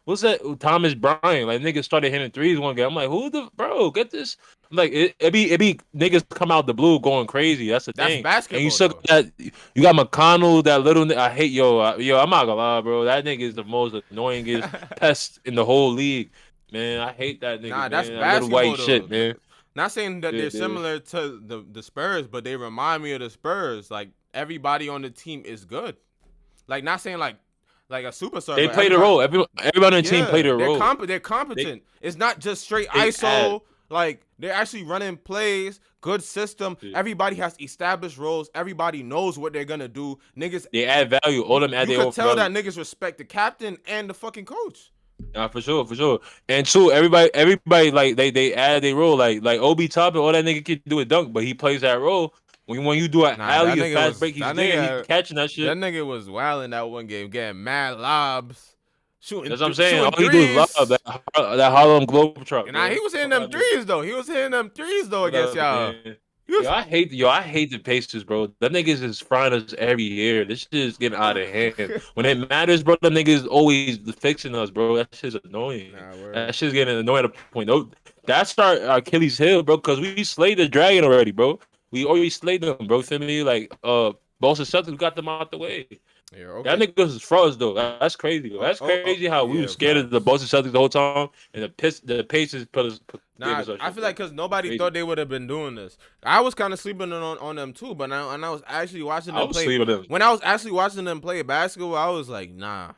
what's that? Thomas Bryant. Like niggas started hitting threes one game. I'm like, who the bro? Get this. Like it be niggas come out the blue going crazy. That's the That's thing. And you basketball suck though. that. You got McConnell. That little. I hate yo. I'm not gonna lie, bro. That nigga is the most annoyingest pest in the whole league. Man, I hate that nigga. Nah, that's Man, that little white basketball shit, though. man. Not saying that Yeah, they're yeah. similar to the Spurs, but they remind me of the Spurs. Like everybody on the team is good. Like not saying like a superstar, They but played a everybody. role. Everybody on the team played Yeah, a role. they're They competent. It's not just straight they add. ISO. Like they're actually running plays, good system. Yeah. Everybody has established roles. Everybody knows what they're gonna do. Niggas, They add value. All them add you their could own tell value. that niggas respect the captain and the fucking coach. For sure, for sure. And two, everybody like they add their role. Like Obi Toppin, all that nigga can do is dunk, but he plays that role. When you do an Nah, alley, a fast break, he's there. He catching that that shit. nigga was wild in that one game, getting mad lobs, That's what I'm saying. shooting All he do is lob threes. that Harlem Globetrot, And he man. was hitting Fuck them out of here. threes though. He was hitting them threes though against Whatever, y'all. man. He was. I hate the Pacers, bro. Them niggas is frying us every year. This shit is getting out of hand. When it matters, bro, them niggas always fixing us, bro. That shit's annoying. Nah, That word. shit's getting annoying to the point. No, that's our Achilles heel, bro, because we slayed the dragon already, bro. We already slayed them, bro. Feel me? Like Boston Celtics got them out the way. Yeah, That okay. niggas is froze though. That's crazy. Though. Oh, That's oh, oh, crazy how we were yeah, scared of the facts. Boston Celtics the whole time, and the Pacers gave Nah, us our I shit, feel bro. like because nobody Crazy. thought they would have been doing this. I was kind of sleeping on them too, but now and I was actually watching I them was play. sleeping them. When I was actually watching them play basketball, I was like, nah,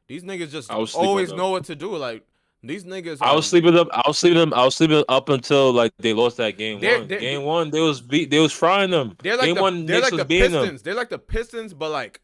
these niggas just I was sleeping on always them. know what to do. Like these niggas I are was sleeping them. I was sleeping them. I was sleeping up until like they lost that game they're one. they're Game one, they was frying them. Game one, they're Knicks like was the beating them. Pistons. They're like the Pistons, but like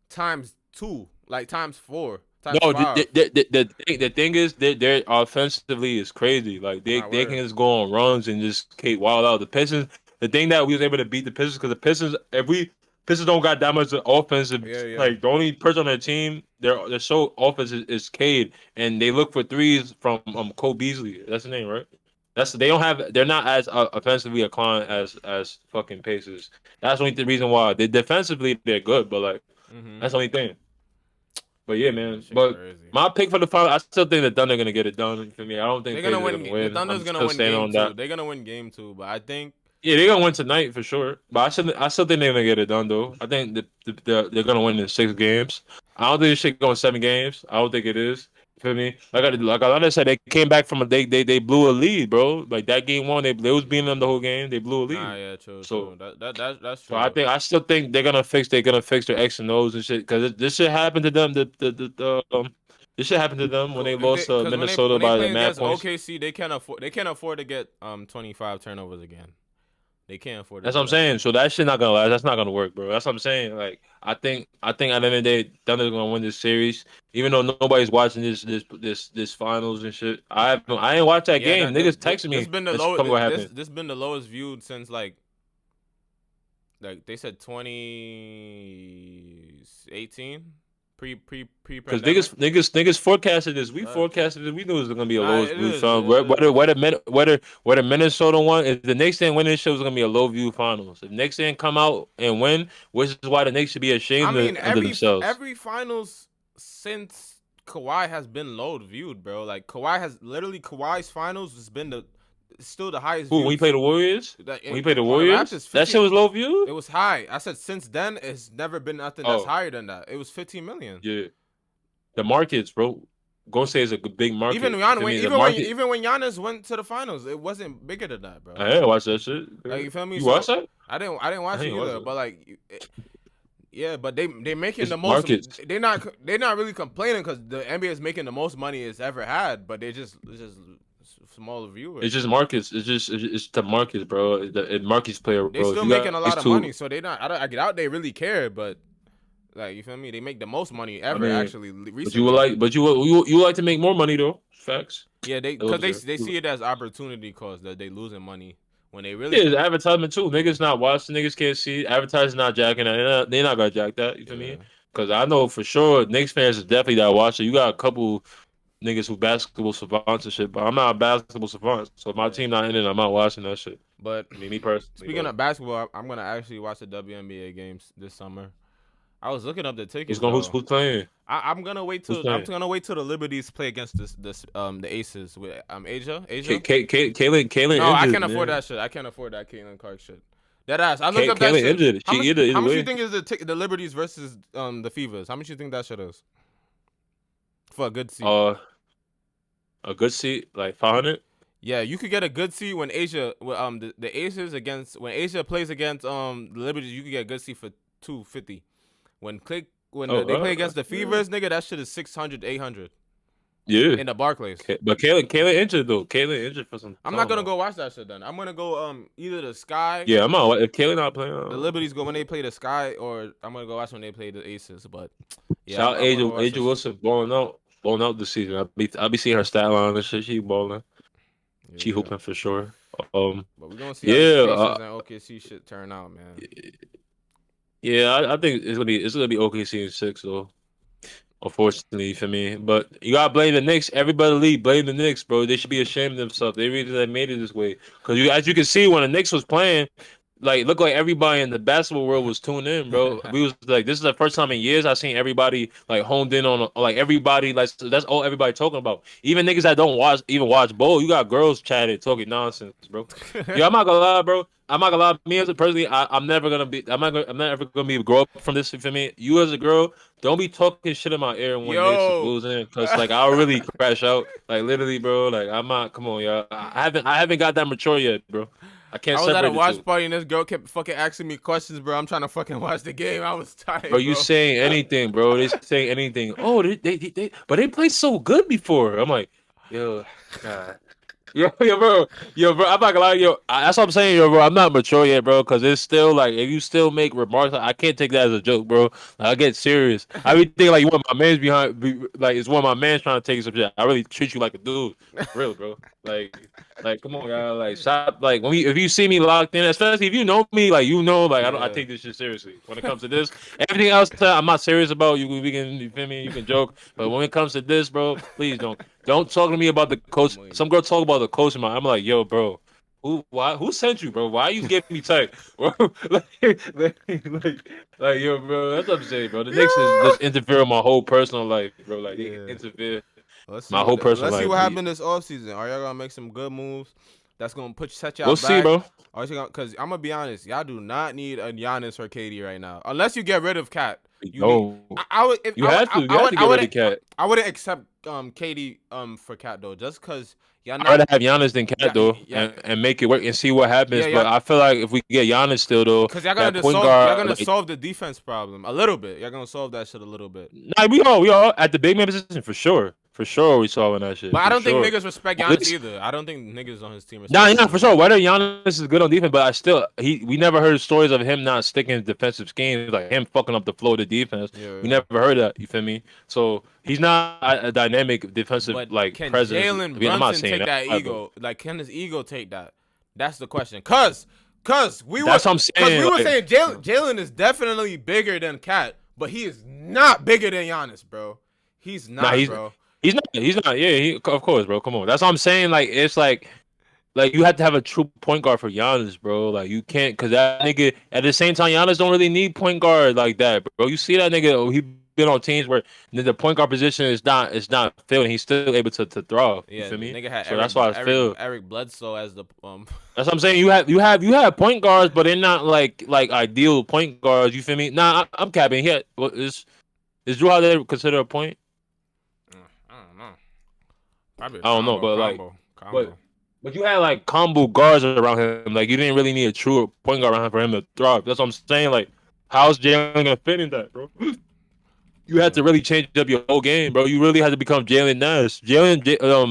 times two, like times four, times No, five. the thing is that they're offensively is crazy. Like Nah, they can word. just go on runs and just keep wild out. The Pistons, the thing that we was able to beat the Pistons because the Pistons, if we Pistons don't got that much offensive. Yeah, yeah. Like the only person on their team, they're so offense is Cade, and they look for threes from Cole Beasley. That's the name, right? They don't have they're not as offensively inclined as fucking Pacers. That's the only reason why they defensively they're good, but like Mm-hmm. that's the only thing. But yeah, That man. shit But crazy. my pick for the final, I still think the Thunder gonna get it done for me. I don't think They're gonna Pacers are win. gonna The win. Thunder's I'm gonna still win standing game on two. that. They're gonna win game two, but I think Yeah, they're gonna win tonight for sure. But I still think they're gonna get it done though. I think they're gonna win in 6 games. I don't think this shit going 7 games. I don't think it is. You feel me? Like I said, they came back from they blew a lead, bro. Like that game one, they was beating them the whole game. They blew a nah, lead. yeah, true, So true. That's so I true. think I still think they're gonna fix their X and O's and shit because this shit happened to them. This shit happened to them when they If lost they because Minnesota when they by the playing mad against points. OKC, they can't afford to get 25 turnovers again. They can't afford to That's what do I'm that saying. shit. So that shit not gonna last. That's not gonna work, bro. That's what I'm saying. Like I think at the end of the day, Thunder's gonna win this series, even though nobody's watching this finals and shit. I ain't watched that Yeah, game. Niggas texting this me been the and low tell me what happened. this been the lowest viewed since like they said 2018. Because pandemic. niggas forecasted this. We Uh, forecasted this. We knew it was gonna be a nah, low it view is. final. It is. Whether Minnesota won, if the Knicks didn't win this shit, it was gonna be a low view finals. If Knicks didn't come out and win, which is why the Knicks should be I ashamed mean, of themselves. every finals since Kawhi has been low viewed, bro. Like Kawhi's finals has been still the highest Who when he viewed. played the Warriors? When he played the On the Warriors, Raptors, that 15. shit was low viewed. It was high. I said since then, it's never been nothing that's Oh higher than that. It was 15 million. yeah, the markets, bro. Golden State is a big Even market. You Gian, feel me? The even when market. even when Giannis went to the finals, it wasn't bigger than that, bro. I ain't watch that shit. Like you feel me? You watch So that? I didn't I watch it ain't watch either. it. But like, yeah, but they making It's the most. markets. They're not really complaining because the NBA is making the most money it's ever had. But it's just smaller It's viewers. just markets. It's the markets, bro. It markets player, They bro. If still you making a guys lot of money, too, so they not. I doubt they really care, but like you feel me? They make the most money I ever mean, actually but you would recently. like, but you would like to make more money though. Facts. Yeah, they Those because are they see it as opportunity cause that they losing money when they really yeah, it's advertisement too. Niggas not watching. Niggas can't see. Advertising not jacking that. They not gonna jack that. You feel yeah. me? Because I know for sure Knicks fans is definitely that watcher. You got a couple niggas who basketball savants and shit, but I'm not a basketball savant. So if my Yeah. team not in it, I'm not watching that shit. But I mean, me personally, speaking but of basketball, I'm gonna actually watch the WNBA games this summer. I was looking up the who's tickets going? Who's though. who's playing? I'm gonna wait Who's till playing? the Liberties play against the Aces with Asia. Kaylin No, I injured, can't afford man. that shit. I can't afford that Caitlin Clark shit. That ass. I looked up that Kaylin shit. injured. She either How much you way. think is the Liberties versus the Fevers? How much you think that shit is for a good seat? Uh, a good seat, like 500. Yeah, you could get a good seat when the Aces against when Asia plays against the Liberties, you could get a good seat for 250. Oh, They play against the yeah. Fevers, nigga, that shit is 600, 800 Yeah. in the Barclays. But Kaylin injured though. Kaylin injured for some I'm not time gonna now. go watch that shit then. I'm gonna go either the Sky, Yeah, I'm out. If Kaylin not playing, the Liberties go when they play the Sky, or I'm gonna go watch when they play the Aces. But yeah, shout I'm gonna watch Angel this shit. Wilson blowing out this season. I be seeing her stat line and shit. She balling. She Yeah, hooping for sure. Um, but we're gonna see how this yeah, Pacers and OKC shit turn out, man. yeah. I think it's gonna be OKC in 6 though. Unfortunately for me, but you gotta blame the Knicks. Everybody in the league blame the Knicks, bro. They should be ashamed of themselves. They really they made it this way. Because as you can see, when the Knicks was playing, like it looked like everybody in the basketball world was tuned in, bro. We was like, this is the first time in years I seen everybody like honed in on like everybody like so that's all everybody talking about. Even niggas that don't watch ball, you got girls chatting talking nonsense, bro. Yeah, I'm not gonna lie, bro. I'm not gonna lie. Me as a personally, I'm never gonna be. I'm not ever gonna be grow up from this. For me, you as a girl, don't be talking shit in my ear when Knicks is Yo, losing, cause like I'll really crash out. Like literally, bro. Like I'm not. Come on, y'all. I haven't got that mature yet, bro. I can't I was at a separate the watch two. party and this girl kept fucking asking me questions, bro. I'm trying to fucking watch the game. I was Bro, tired, you bro. saying anything, bro? They saying anything. Oh, but they played so good before. I'm like, yo, God. Yo, bro, I'm not gonna lie, that's what I'm saying, yo, bro. I'm not mature yet, bro, because it's still like if you still make remarks, I can't take that as a joke, bro. Like, I get serious. I really think like you want my man's like it's one of my man's trying to take some shit. I really treat you like a dude, for real, bro. Like, come on, guys, like, stop, like if you see me locked in, especially if you know me, like like I Yeah. take this shit seriously. When it comes to this, everything else, I'm not serious about. You feel me? You can joke, but when it comes to this, bro, please don't talk to me about the coach. Muy. Some girl talk about the coach, man. I'm like, yo, bro, who sent you, bro? Why you getting me tight, bro? Yo, bro, that's what I'm saying, bro. The Knicks is Yeah. just interfere in my whole personal life, bro. Like they Yeah. interfere my whole personal Let's see life. what happened this offseason. Are y'all gonna make some good moves that's gonna set y'all We'll see, back? bro. Because I'm gonna be honest, y'all do not need a Giannis or KD right now. Unless you get rid of Cat. You need No, I would if you have to. You have to I get rid would of Cat. I wouldn't accept KD for Cat though, just cause y'all I'd not rather have Giannis than Cat yeah though, yeah and make it work and see what yeah happens. yeah But I feel like if we get Giannis still though, cause y'all gonna that just point solve y'all guard, gonna like solve the defense problem a little bit. Y'all gonna solve that shit a little bit. nah, we all at the big man position for sure. For sure, we solving that shit But I for don't think sure. niggas respect At Giannis least, either. I don't think niggas on his team nah, respect yeah, him for either. sure. Whether Giannis is good on defense, but I still we never heard stories of him not sticking to defensive schemes, like him fucking up the flow of the defense. Yeah, We yeah. never heard that. You feel me? So he's not a dynamic defensive But like can presence. I Jalen mean, I'm not Brunson saying take that that, but ego? Like, can his ego take that? That's the question. Cause that's what I'm we saying. were Like, saying Jalen is definitely bigger than Cat, but he is not bigger than Giannis, bro. He's Nah, not, bro. he's not. Yeah, of course, bro. Come on, that's what I'm saying. Like it's like you have to have a true point guard for Giannis, bro. Like you can't, because that nigga at the same time, Giannis don't really need point guard like that, bro. You see that nigga? He been on teams where the point guard position is not filled, and he's still able to thrive. You Yeah, feel the me? nigga had So that's why I feel. Eric Bledsoe as the That's what I'm saying. You have point guards, but they're not like ideal point guards. You feel me? Nah, I'm capping. Is Drew Holiday considered a point? I don't know. Probably a I don't know, but like, but combo. but you had like combo guards around him. Like you didn't really need a true point guard around him for him to thrive. That's what I'm saying. Like, how's Jalen gonna fit in that, bro? You had Yeah. to really change up your whole game, bro. You really had to become Jalen Nash.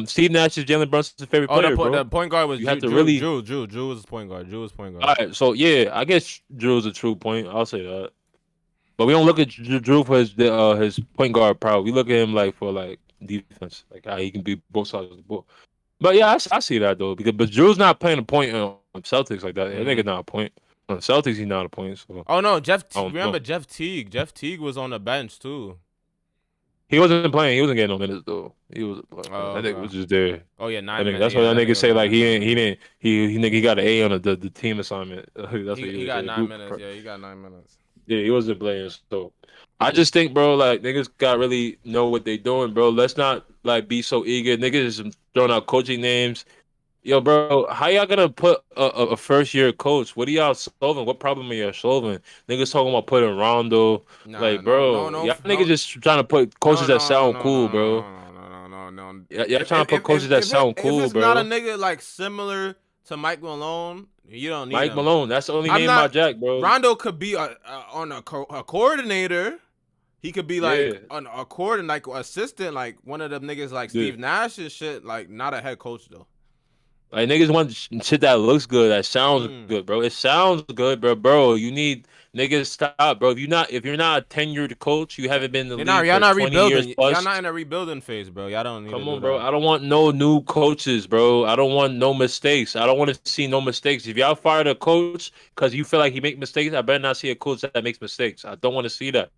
Steve Nash is Jalen Brunson's favorite Oh, player, the bro. point guard was You had to really. Drew was point guard. Drew was point All guard. right, so yeah, I guess Drew's a true point. I'll say that. But we don't look at Drew for his point guard power. We look at him like for like defense, like how he can be both sides of the ball. But yeah, I see that though because but Drew's not playing a point on Celtics like that. That nigga Mm-hmm. not a point on Celtics. He's not a point. So Oh no, I don't know. Remember Jeff Teague? Jeff Teague was on the bench too. He wasn't playing. He wasn't getting no minutes though. He was Oh, that nigga okay. was just there. Oh yeah, That nine nigga, minutes. that's what Yeah, that that nigga nigga was say. on Like there he 9 ain't he minutes. didn't he got an A on the team assignment. That's what he He was got there. 9 minutes. Yeah, he got 9 minutes. Yeah, he wasn't playing. So I just think, bro, like niggas got really know what they doing, bro. Let's not like be so eager. Niggas is throwing out coaching names. Yo, bro, how y'all gonna put a first year coach? What are y'all solving? What problem are y'all solving? Niggas talking about putting Rondo. Nah, Like, no, no, bro, no, y'all niggas no, just trying to put no, coaches that no, no, sound no, no, cool, bro. no, no, no, no, no. Y'all trying to put coaches that sound If cool, it's not a bro. nigga like similar to Mike Malone, you don't need Mike him. Malone, that's the only I'm name I not. jack, bro. Rondo could be a coordinator. He could be like Yeah, a coordinator, like assistant, like one of them niggas like yeah. Steve Nash and shit. Like not a head coach though. Like niggas want shit that looks good, that sounds Mm. good, bro. It sounds good, bro. Bro, you need niggas stop, bro. If you're not a tenured coach, you haven't been in the league Y'all for not 20 years rebuilding. Y'all plus. not in a rebuilding phase, bro. Y'all don't need to Come do on, bro. that. I don't want no new coaches, bro. I don't want no mistakes. I don't want to see no mistakes. If y'all fired a coach because you feel like he make mistakes, I better not see a coach that makes mistakes. I don't want to see that.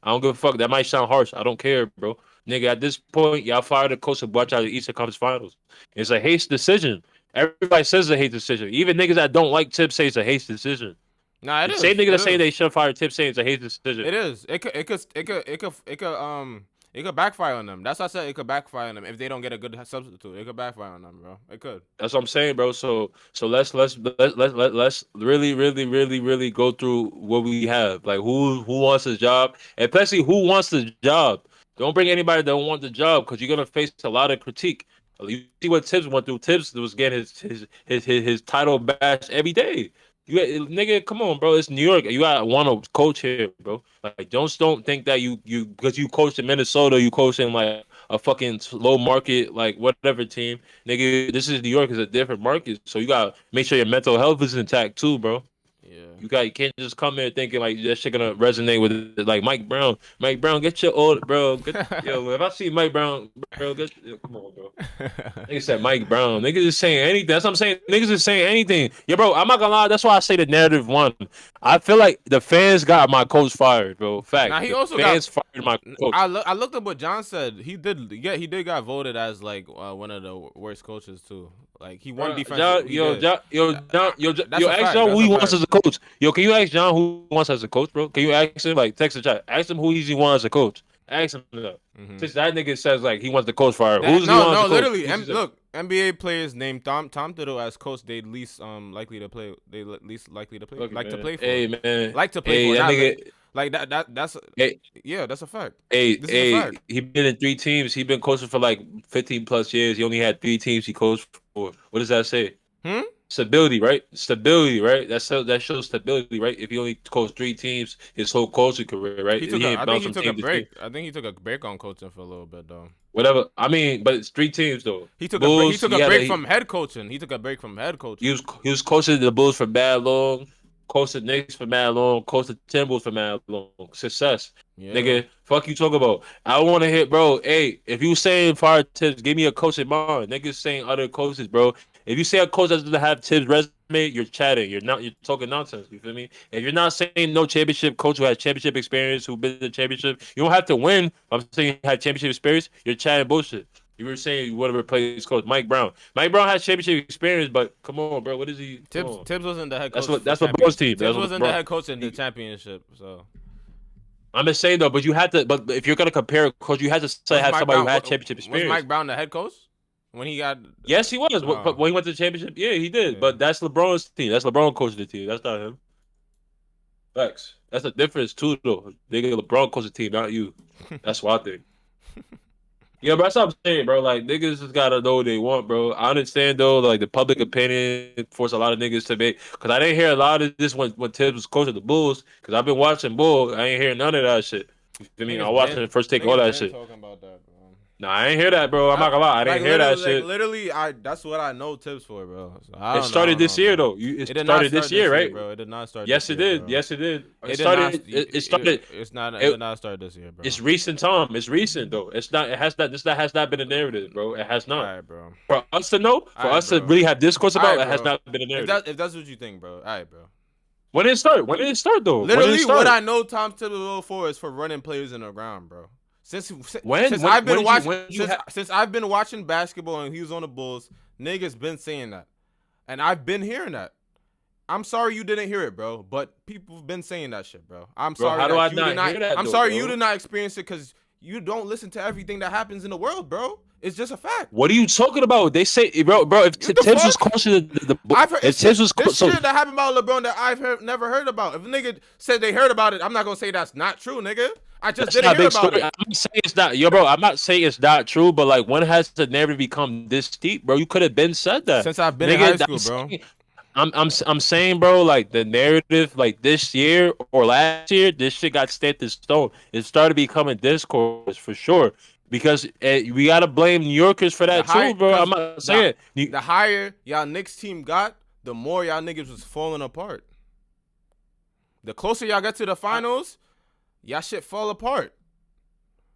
I don't give a fuck. That might sound harsh. I don't care, bro. Nigga, at this point, y'all fired a coach to watch out the Eastern Conference Finals. It's a haste decision. Everybody says it's a hate decision. Even niggas that don't like Tips say it's a hate decision. Nah, it The same is. niggas It that say they is. should fire Tips say it's a hate decision. It is. It could backfire on them. That's why I said it could backfire on them if they don't get a good substitute. It could backfire on them, bro. It could. That's what I'm saying, bro. So let's really go through what we have. Like who wants the job, and especially who wants the job. Don't bring anybody that don't want the job because you're gonna face a lot of critique. You see what Tibbs went through. Tibbs was getting his title bash every day. Nigga, come on, bro. It's New York. You got one coach here, bro. Like, don't think that you because you coached in Minnesota, you coached in like a fucking low market, like whatever team. Nigga, this is New York is a different market, so you gotta make sure your mental health is intact too, bro. Yeah. You can't just come here thinking like that shit gonna resonate with it. Like Mike Brown. Mike Brown, get your old bro. Yo, if I see Mike Brown, bro, come on, bro. Nigga said Mike Brown. Niggas is saying anything. That's what I'm saying. Niggas is saying anything. Yeah, bro, I'm not gonna lie. That's why I say the narrative won. I feel like the fans got my coach fired, bro. Now Fact. he The also got. fans fired my coach. I looked up what John said. He did. Yeah, he did got voted as like one of the worst coaches too. Like he won Bro, defensive. He did. Yo, That's a ask fact. John That's who a he wants fact. as a coach. Yo, can you ask John who he wants as a coach, bro? Can you ask him, like, text the chat? Ask him who he wants as a coach. Ask him that. Hmm. Since that nigga says, like, he wants the coach fired. Who's he want as No, a coach? literally. Who's he say? Look, NBA players named Tom Thibodeau as coach. They least likely to play. Least likely to play. Look, Like to man. play for. Hey, man. Like to play Hey, for. that Not nigga. like that. That's Hey, yeah. That's a fact. hey, This is a hey. fact. He been in 3 teams. He been coaching for, like, 15 plus years. He only had 3 teams he coached for. What does that say? Hmm. Stability, right? Stability, right? That shows stability, right? If he only coached 3 teams his whole coaching career, right? He took He a. ain't I think bounce he from took a team to team. break. I think he took a break on coaching for a little bit though. Whatever. I mean, but it's 3 teams though. He took a break. He Bulls. took a break from head coaching. He took a break from head He coaching. was he was coaching the Bulls for mad long, coached the Knicks for mad long, coached the Timberwolves for mad long. Success, Yeah. nigga. Fuck you talk about. I want to hit, bro. Hey, if you saying fire tips, give me a coach in mind. Niggas saying other coaches, bro. If you say a coach that doesn't have tips resume, you're chatting. You're talking nonsense. You feel me? If you're not saying no championship coach who has championship experience, who been to championship, you don't have to win. I'm saying you had championship experience. You're chatting bullshit. You were saying you want to replace coach Mike Brown. Mike Brown has championship experience, but come on, bro. What is he? Come Tibbs on. Tibbs wasn't the head That's coach what for that's LeBron's champion. team. Tibbs That's what wasn't the LeBron. head coach in the championship. So I'm just saying though, but you had to. But if you're gonna compare coach, you had to say was have Mike somebody who Brown had championship was Mike experience. Brown the head coach when he got? Yes, he was. Oh, When he went to the championship, yeah, he did. yeah. But that's LeBron's team. That's LeBron coaching the team. That's not him. Facts. That's the difference too, though. Nigga, LeBron coach the team, not you. That's what I think. Yeah, but that's what I'm saying, bro. Like niggas just gotta know what they want, bro. I understand though, like the public opinion forced a lot of niggas to make. Cause I didn't hear a lot of this when Tibbs was coaching the Bulls. Cause I've been watching Bull. I ain't hearing none of that shit. You feel me? I watched the first take all Niggas that been shit. talking about that, bro. Nah, I ain't hear that, bro. I'm not gonna lie. I didn't hear that shit. Literally, I that's what I know Tips for, bro. So It I started don't this know, year bro. though. It It did not started this start year, this year, right? bro. It did not start this Yes, it year, did. bro. Yes, it did. It did not. It started. It's not. It It, did not start this year, bro. it's recent time. It's recent though. It's not. It has not. This that has not been a narrative, bro. It has All not. right, bro. For us to know, All for right, us to bro. really have discourse All about, right, it has bro. not been a narrative. If that's what you think, bro. All right, bro. When did it start? When did it start though? When did it Literally, what start? I know Tom Thibodeau for is for running players in the ground, bro. Since When? since I've been Did you? watching When you have? since I've been watching basketball and he was on the Bulls, niggas been saying that, and I've been hearing that. I'm sorry you didn't hear it, bro, but people have been saying that shit, bro. I'm Bro, sorry how do I that you did not not. hear that I'm though, sorry you bro? did not experience it because you don't listen to everything that happens in the world, bro. It's just a fact. What are you talking about? They say, bro. If What the Tibbs was fuck? closer to I've heard if it's Tibbs shit. was There's so shit that happened about LeBron that never heard about. If a nigga said they heard about it, I'm not gonna say that's not true, nigga. I just that's didn't not a hear big about story. it. I'm not saying it's not, yo, bro. I'm not saying it's not true, but like, when has the narrative become this deep, bro? You could have been said that, Since I've been in high nigga. school, bro. I'm saying, bro, like the narrative, like this year or last year, this shit got stamped in stone. It started becoming discourse for sure because we gotta blame New Yorkers for The that high, too, bro. I'm cause not saying the higher y'all Knicks team got, the more y'all niggas was falling apart. The closer y'all get to the finals, y'all shit fall apart.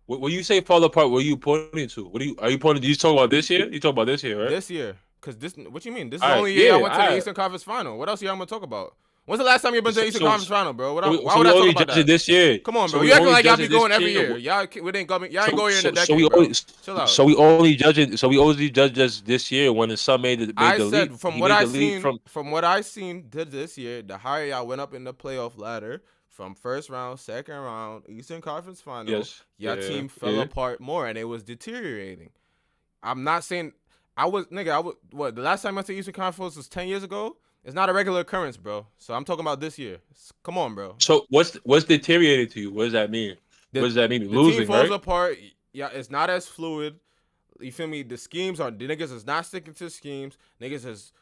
when you say fall apart, what are you pointing to? What are you pointing? You talking about this year? You talking about this year, right? This year, cause this, what you mean? This is All the right, only year yeah, y'all all went to the right. Eastern Conference Final. What else y'all gonna talk about? When's the last time you been to the So, Eastern so, Conference Final, bro? Why so would we I talk only about judge it that? this year. Come on, So bro. we You acting only like y'all judge be it this going every year. year. Y'all ain't So going here in a so so we decade, bro. only Chill out. so we only judge it. So we only judge us this year when the son made I the leap. said from He what made I the leap seen, from this year, the higher y'all went up in the playoff ladder from first round, second round, Eastern Conference Final, yes, your yeah, team fell yeah. apart more and it was deteriorating. I'm not saying I was nigga. I was what the last time I went to Eastern Conference was 10 years ago. It's not a regular occurrence, bro. So I'm talking about this year. Come on, bro. So what's deteriorated to you? What does that mean? What The does that mean? the team Losing, falls right? apart. Yeah, it's not as fluid. You feel me? The niggas is not sticking to schemes. Niggas is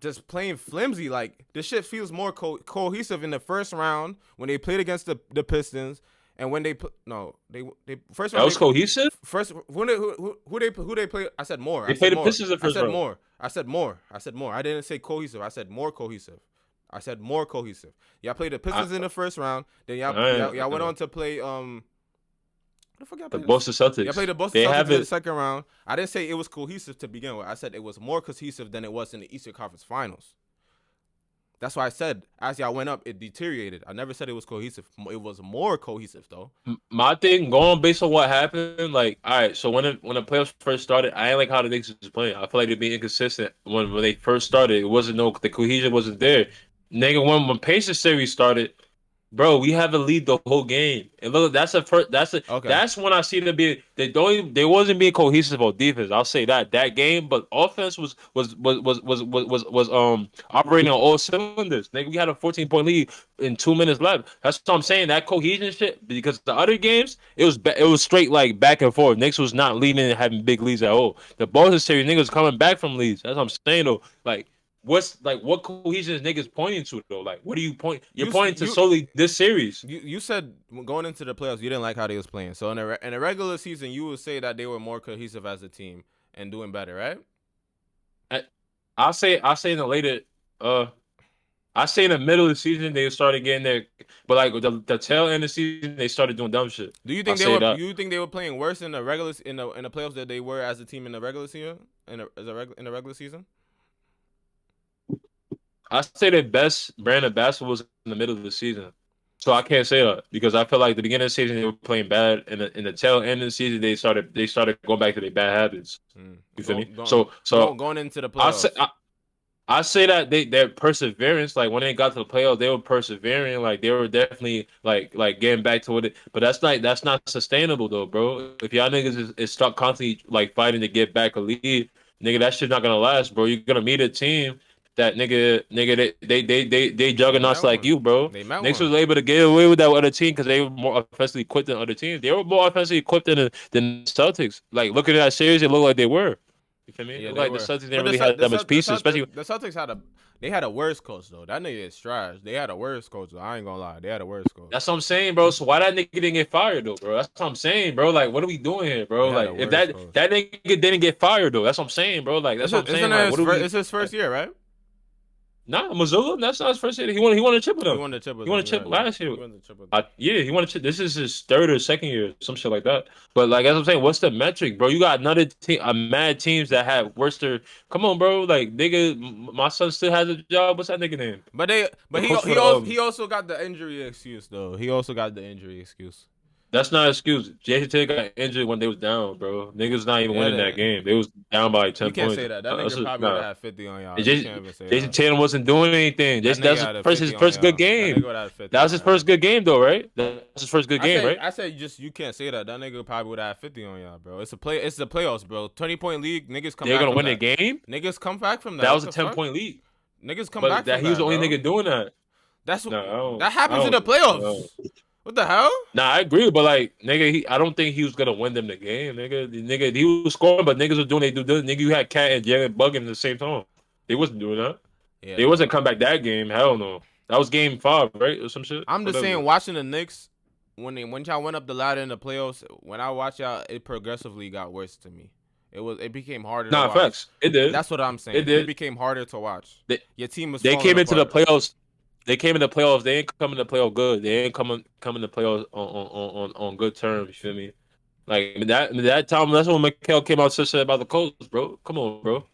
just playing flimsy. Like this shit feels more cohesive in the first round when they played against the Pistons, and when they put no they first That round was cohesive. first who they play. I said more. They played the Pistons the I first said round. more. I said more. I said more. I didn't say cohesive. I said more cohesive. I said more cohesive. Y'all played the I, Pistons in the first round. Then y'all went I, on to play what the fuck y'all the played this? Boston Y'all Celtics. played the Boston They Celtics have in the it. second round. I didn't say it was cohesive to begin with. I said it was more cohesive than it was in the Eastern Conference Finals. That's why I said as y'all went up, it deteriorated. I never said it was cohesive. It was more cohesive though. My thing going based on what happened, like, all right, so when the playoffs first started, I ain't like how the Knicks was playing. I feel like they're being inconsistent when they first started. It wasn't no the cohesion wasn't there. Nigga, when Pacers series started, bro, we have a lead the whole game. And look, that's a first. Okay. That's when I see them being. They wasn't being cohesive on defense. I'll say that game, but offense was operating on all cylinders. Nigga, we had a 14-point lead in 2 minutes left. That's what I'm saying. That cohesion shit. Because the other games, it was straight like back and forth. Knicks was not leading and having big leads at all. The Boston series, niggas coming back from leads. That's what I'm saying though. Like. What cohesion is niggas pointing to though? Like, what do you point? You're You pointing to you solely this series. you said going into the playoffs you didn't like how they was playing. So in a regular season you would say that they were more cohesive as a team and doing better, right? I, I say in the later, uh, I say in the middle of the season they started getting there, but like the tail end of the season they started doing dumb shit. Do you I think they say were? that. You think they were playing worse in the regular in the playoffs than they were as a team in the regular season in the regular season? I say their best brand of basketball was in the middle of the season. So I can't say that because I feel like the beginning of the season they were playing bad, and in the tail end of the season they started going back to their bad habits. You feel me? Going into the I say playoffs. I say that their perseverance, like when they got to the playoffs, they were persevering, like they were definitely like getting back to it. But that's not sustainable though, bro. If y'all niggas is stuck constantly like fighting to get back a lead, nigga, that shit not gonna last, bro. You're gonna meet a team that nigga they They met juggernauts like one. you, bro. They met Knicks was one. able to get away with that with other team because they were more offensively equipped than other teams. They were more offensively equipped than the Celtics. Like looking at that series, it looked like they were. You feel me? It Yeah, looked they like the were. Celtics didn't But really have that much pieces, especially The Celtics had a worse coach though. That nigga is trash. They had a worse coach though. I ain't gonna lie. They had a worse coach. that's what I'm saying, bro. So why that nigga didn't get fired though, bro? That's what I'm saying, bro. Like, what are we doing here, They bro? had Like, a if worse that coach. that nigga didn't get fired though, that's what I'm saying, bro. Like, that's what I'm saying. Isn't Like, it what are we? it's his first year, right? Nah, Missoula. That's not his first year. He won a chip with He them. won the chip with He won a them. chip You're right. last year. He won the chip with them. Yeah, he won a chip. This is his third or second year, some shit like that. But like as I'm saying, what's the metric, bro? You got another team, a mad teams that have Worcester. Come on, bro. Like nigga, my son still has a job. What's that nigga name? But The coach for the he also got the injury excuse though. He also got the injury excuse. That's not an excuse. Jason Tatum got injured when they was down, bro. Niggas not even Yeah, winning that game. They was down by like you 10 can't points. say that. That That's nigga just, probably would nah. have had 50 on And y'all. You Jason, can't even say Jason that. Tatum wasn't doing anything. That That's nigga his had a first 50 his on first good y'all. That nigga game. would have 50 That was on his y'all. first good game though, right? That's his first good game, right? I said you can't say that. That nigga probably would have 50 on y'all, bro. It's the playoffs, bro. 20-point league. Niggas come They're back gonna from win the that. game. Niggas come back from that. That What was a the 10 fuck? point lead. Niggas come But back that from he was that, the only bro. nigga doing that. That's No, that I happens in the don't know. playoffs. What the hell? Nah, I agree, but like nigga, I don't think he was gonna win them the game, nigga, he was scoring, but niggas was doing they do. Nigga, you had Cat and Jalen bugging at the same time. They wasn't doing that. Yeah, They wasn't bro. come back that game. Hell no. That was game 5, right, or some shit. I'm just saying, Whatever. watching the Knicks when y'all went up the ladder in the playoffs. When I watch y'all, it progressively got worse to me. It became harder to Nah, watch. facts. It did. That's what I'm It saying. It did. became harder to watch. They Your team was they falling came into the apart. playoffs. They came in the playoffs. They ain't coming to playoff good. They ain't coming to playoffs on good terms. You feel me? Like that time, that's when Mikhail came out such shit about the Colts, bro. Come on, bro.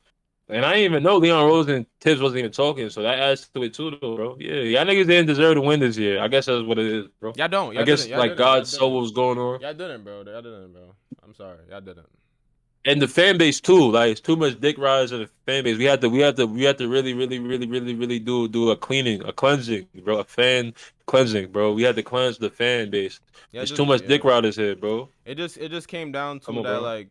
And I didn't even know Leon Rose and Tibbs wasn't even talking, so that adds to it too, though, bro. Yeah, y'all niggas didn't deserve to win this year. I guess that's what it is, bro. Y'all don't. I Y'all didn't. guess Y'all like didn't. Y'all God saw didn't. what was going on, Y'all didn't, bro. Y'all didn't, bro. I'm sorry. Y'all didn't. and the fan base too. Like it's too much dick riders in the fan base. We have to really do a cleaning, a cleansing, bro. A fan cleansing, bro. We had to cleanse the fan base. Yeah, There's too much dick riders here, bro. It just came down Come to on, that bro. like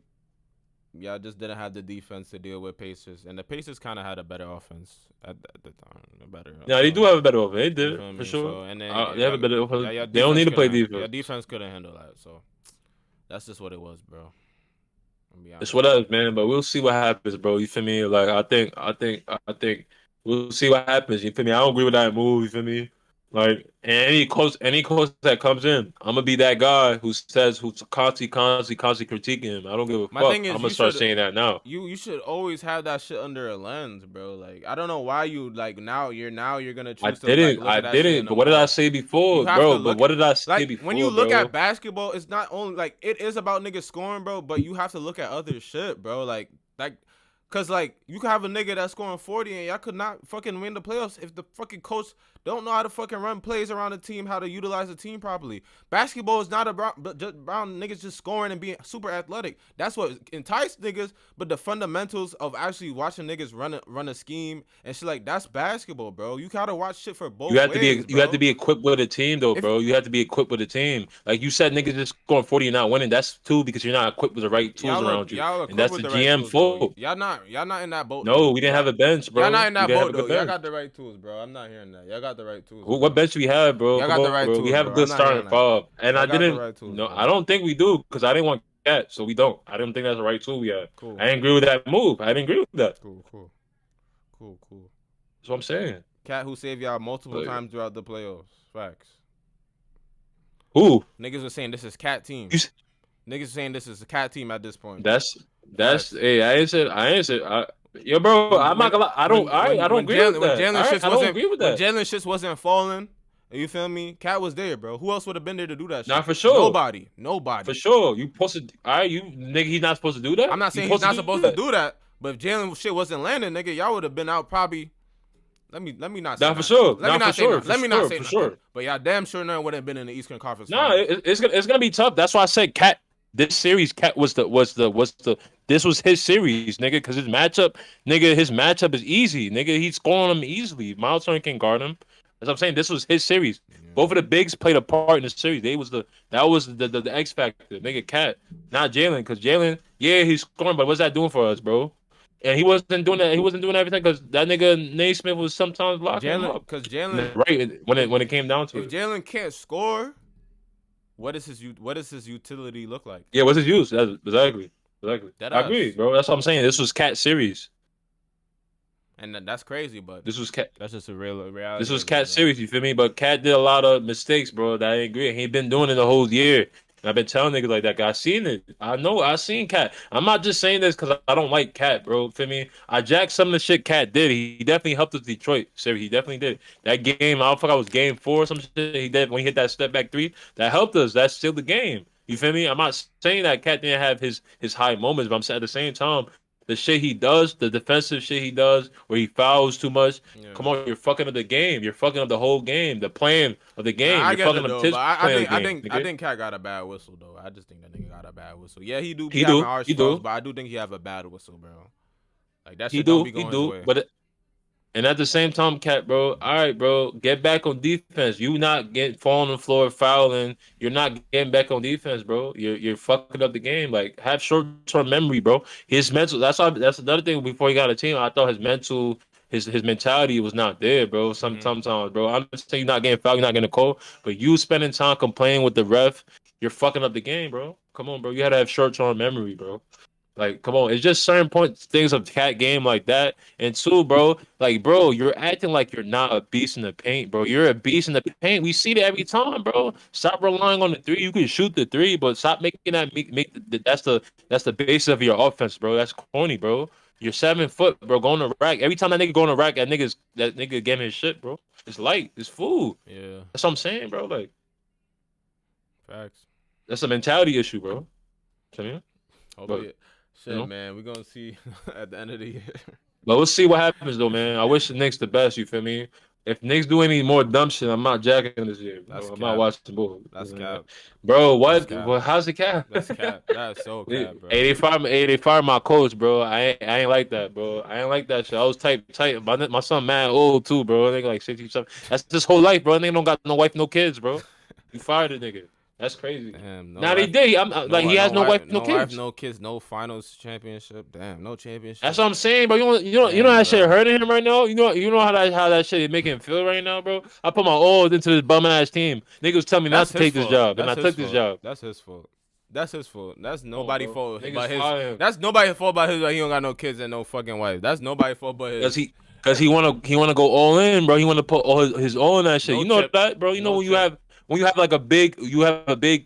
yeah, I just didn't have the defense to deal with Pacers, and the Pacers kind of had a better offense at the time, a better. Yeah, they do have a better offense. They You did feel for me? sure. So and then They have a better offense. your They don't defense need to play couldn't your defense. defense couldn't handle that. So that's just what it was, bro. I'll be It's honest. what up, man. But we'll see what happens, bro. You feel me? Like I think we'll see what happens. You feel me? I don't agree with that move. You feel me? Like and any coach that comes in, I'm gonna be that guy who's constantly critiquing him. I don't give a My fuck. thing I'm is, gonna start saying that now. you should always have that shit under a lens, bro. Like I don't know why you like now you're gonna I choose to like didn't. look I at that shit didn't. in a But what did I more. say You before, have to bro? But look what did I say like when you before, look bro? at basketball, it's not only like it is about niggas scoring, bro, but you have to look at other shit, bro. Like cause like you could have a nigga that's scoring 40 and y'all could not fucking win the playoffs if the fucking coach don't know how to fucking run plays around the team, how to utilize the team properly. Basketball is not about niggas just scoring and being super athletic. That's what entices niggas, but the fundamentals of actually watching niggas run a scheme and shit like that's basketball, bro. You gotta watch shit for You both have to ways, be you have to bro. be equipped with a team though, If bro. You have to be equipped with a team. Like you said, niggas just scoring 40 and not winning. That's too because you're not equipped with the right tools around you. y'all And equipped that's with the the right GM tools though. fault. Y'all not in that boat No, though. we didn't have a bench, Y'all not bro. in We that didn't have boat a though. good Y'all bench. got the right tools, bro. I'm not hearing that. Y'all got the right tools, What bro. bench we have, bro? Y'all Come got the on, right bro. We tools, have a bro. I'm good not hearing starting that. five. And Y'all I got the didn't right tools, no, bro. I don't think we do because I didn't want that, so we don't. I don't think that's the right tool we have. Cool, I didn't agree with that move. I didn't agree with that. cool, cool, cool. That's what I'm saying. Cat who saved y'all multiple Like, times throughout the playoffs. Facts. who? Niggas was saying this is cat team. You Niggas saying this is a cat team at this point. That's Facts. hey, I ain't said yo, bro, When I'm not gonna lie. I don't all right, I don't agree with that. All right, I don't agree with that. Jalen shits wasn't falling. You feel me? Cat was there, bro. Who else would have been there to do that Not shit? for sure. For Nobody. sure. You posted all right, you nigga, he's not supposed to do I'm that? not You saying he's supposed to not do supposed to that. do that, but if Jalen shit wasn't landing, nigga, y'all would have been out probably let me not say Not for none. sure. Let me Not for not say sure. none. For Let me not sure. say For nothing. sure. But yeah, damn sure none would have been in the Eastern Conference No, Finals. it's gonna be tough. That's why I said Cat. This series, Cat was the this was his series, nigga. Because his matchup is easy, nigga. He's scoring them easily. Miles Turner can guard him. As I'm saying, this was his series. Yeah. Both of the bigs played a part in the series. They was the that was the X factor, nigga. Cat, not Jalen, because Jalen, yeah, he's scoring, but what's that doing for us, bro? And he wasn't doing that. He wasn't doing everything because that nigga Naismith was sometimes locking him Jalen, up. because Jalen, Right when if it came down to if it. Jalen can't score, what does his utility look like? Yeah, what's his use? Exactly. Exactly. Dead I agree, ass. bro. That's what I'm saying. This was Cat series. And that's crazy, but This was Cat. that's just a real This reality was of it, Cat bro. series. You feel me? But Cat did a lot of mistakes, bro. That I agree. He ain't been doing it the whole year. And I've been telling niggas like that. 'Cause I seen it. I know. I seen Cat. I'm not just saying this because I don't like Cat, bro. Feel me? I jacked some of the shit Cat did. He definitely helped us Detroit series. He definitely did. That game, I don't forget, it was game four or some shit. He did when he hit that step back three. That helped us. That's still the game. You feel me? I'm not saying that Cat didn't have his high moments, but I'm saying at the same time, the shit he does, the defensive shit he does, where he fouls too much. Yeah. Come on, you're fucking up the game. You're fucking up the whole game, the plan of the game. I You're get fucking it up though, but his I plan of the think I game, think I nigga. think Cat got a bad whistle though. I just think that nigga got a bad whistle. Yeah, he do be He having do, harsh he talks, do, but I do think he have a bad whistle, bro. Like that he shit don't be do, he going his do. way. And at the same time, Cat, bro, all right, bro, get back on defense. You not getting falling on the floor, fouling. You're not getting back on defense, bro. You're fucking up the game. Like have short term memory, bro. His mental. That's another thing. Before he got a team, I thought his mentality was not there, bro. Hmm. Sometimes, bro. I'm not saying you're not getting fouled, you're not getting a call, but you spending time complaining with the ref, you're fucking up the game, bro. Come on, bro. You had to have short term memory, bro. Like, come on, it's just certain points, things of cat game like that. And two, bro, like, bro, you're acting like you're not a beast in the paint, bro. You're a beast in the paint. We see that every time, bro. Stop relying on the three. You can shoot the three, but stop making that that's the basis of your offense, bro. That's corny, bro. You're 7 foot, bro. Going to rack. Every time that nigga going to rack, that nigga getting his shit, bro. It's light. It's food. Yeah, That's what I'm saying, bro. Like, facts. that's a mentality issue, bro. You know? But Hopefully, you shit, know. man. We gonna see at the end of the year. But we'll see what happens though, man. I wish the Knicks the best. You feel me? If Knicks do any more dumb shit, I'm not jacking this year, That's bro. I'm not cap. watching bull. That's cap. Bro, That's what? cap. Well, how's it cap? That's cap. That is so cap, bro. 85, 85 my coach, bro. I ain't like that, bro. I ain't like that shit. I was tight. My son mad old too, bro. Nigga like 60 something. That's his whole life, bro. Nigga don't got no wife, no kids, bro. You fired a nigga. That's crazy. Damn, no Now they wife, did. Like he has no no wife, wife, no no wife, kids. no kids, no finals championship. Damn, no That's championship. what I'm saying, bro. You know Damn, that shit bro. hurting him right now. You know how that shit is making him feel right now, bro. I put my all into this bum ass team. Niggas tell me not That's to his take this fault. job, and That's I his took this fault. job. That's his fault. That's his fault. That's Come on, nobody bro. fault Niggas but his. fire him That's nobody fault but his. Like, he don't got no kids and no fucking wife. That's nobody fault but because his. he wanna go all in, bro. He wanna put all his all in that shit. No You know chip. that, bro. You know No chip. when you have like a big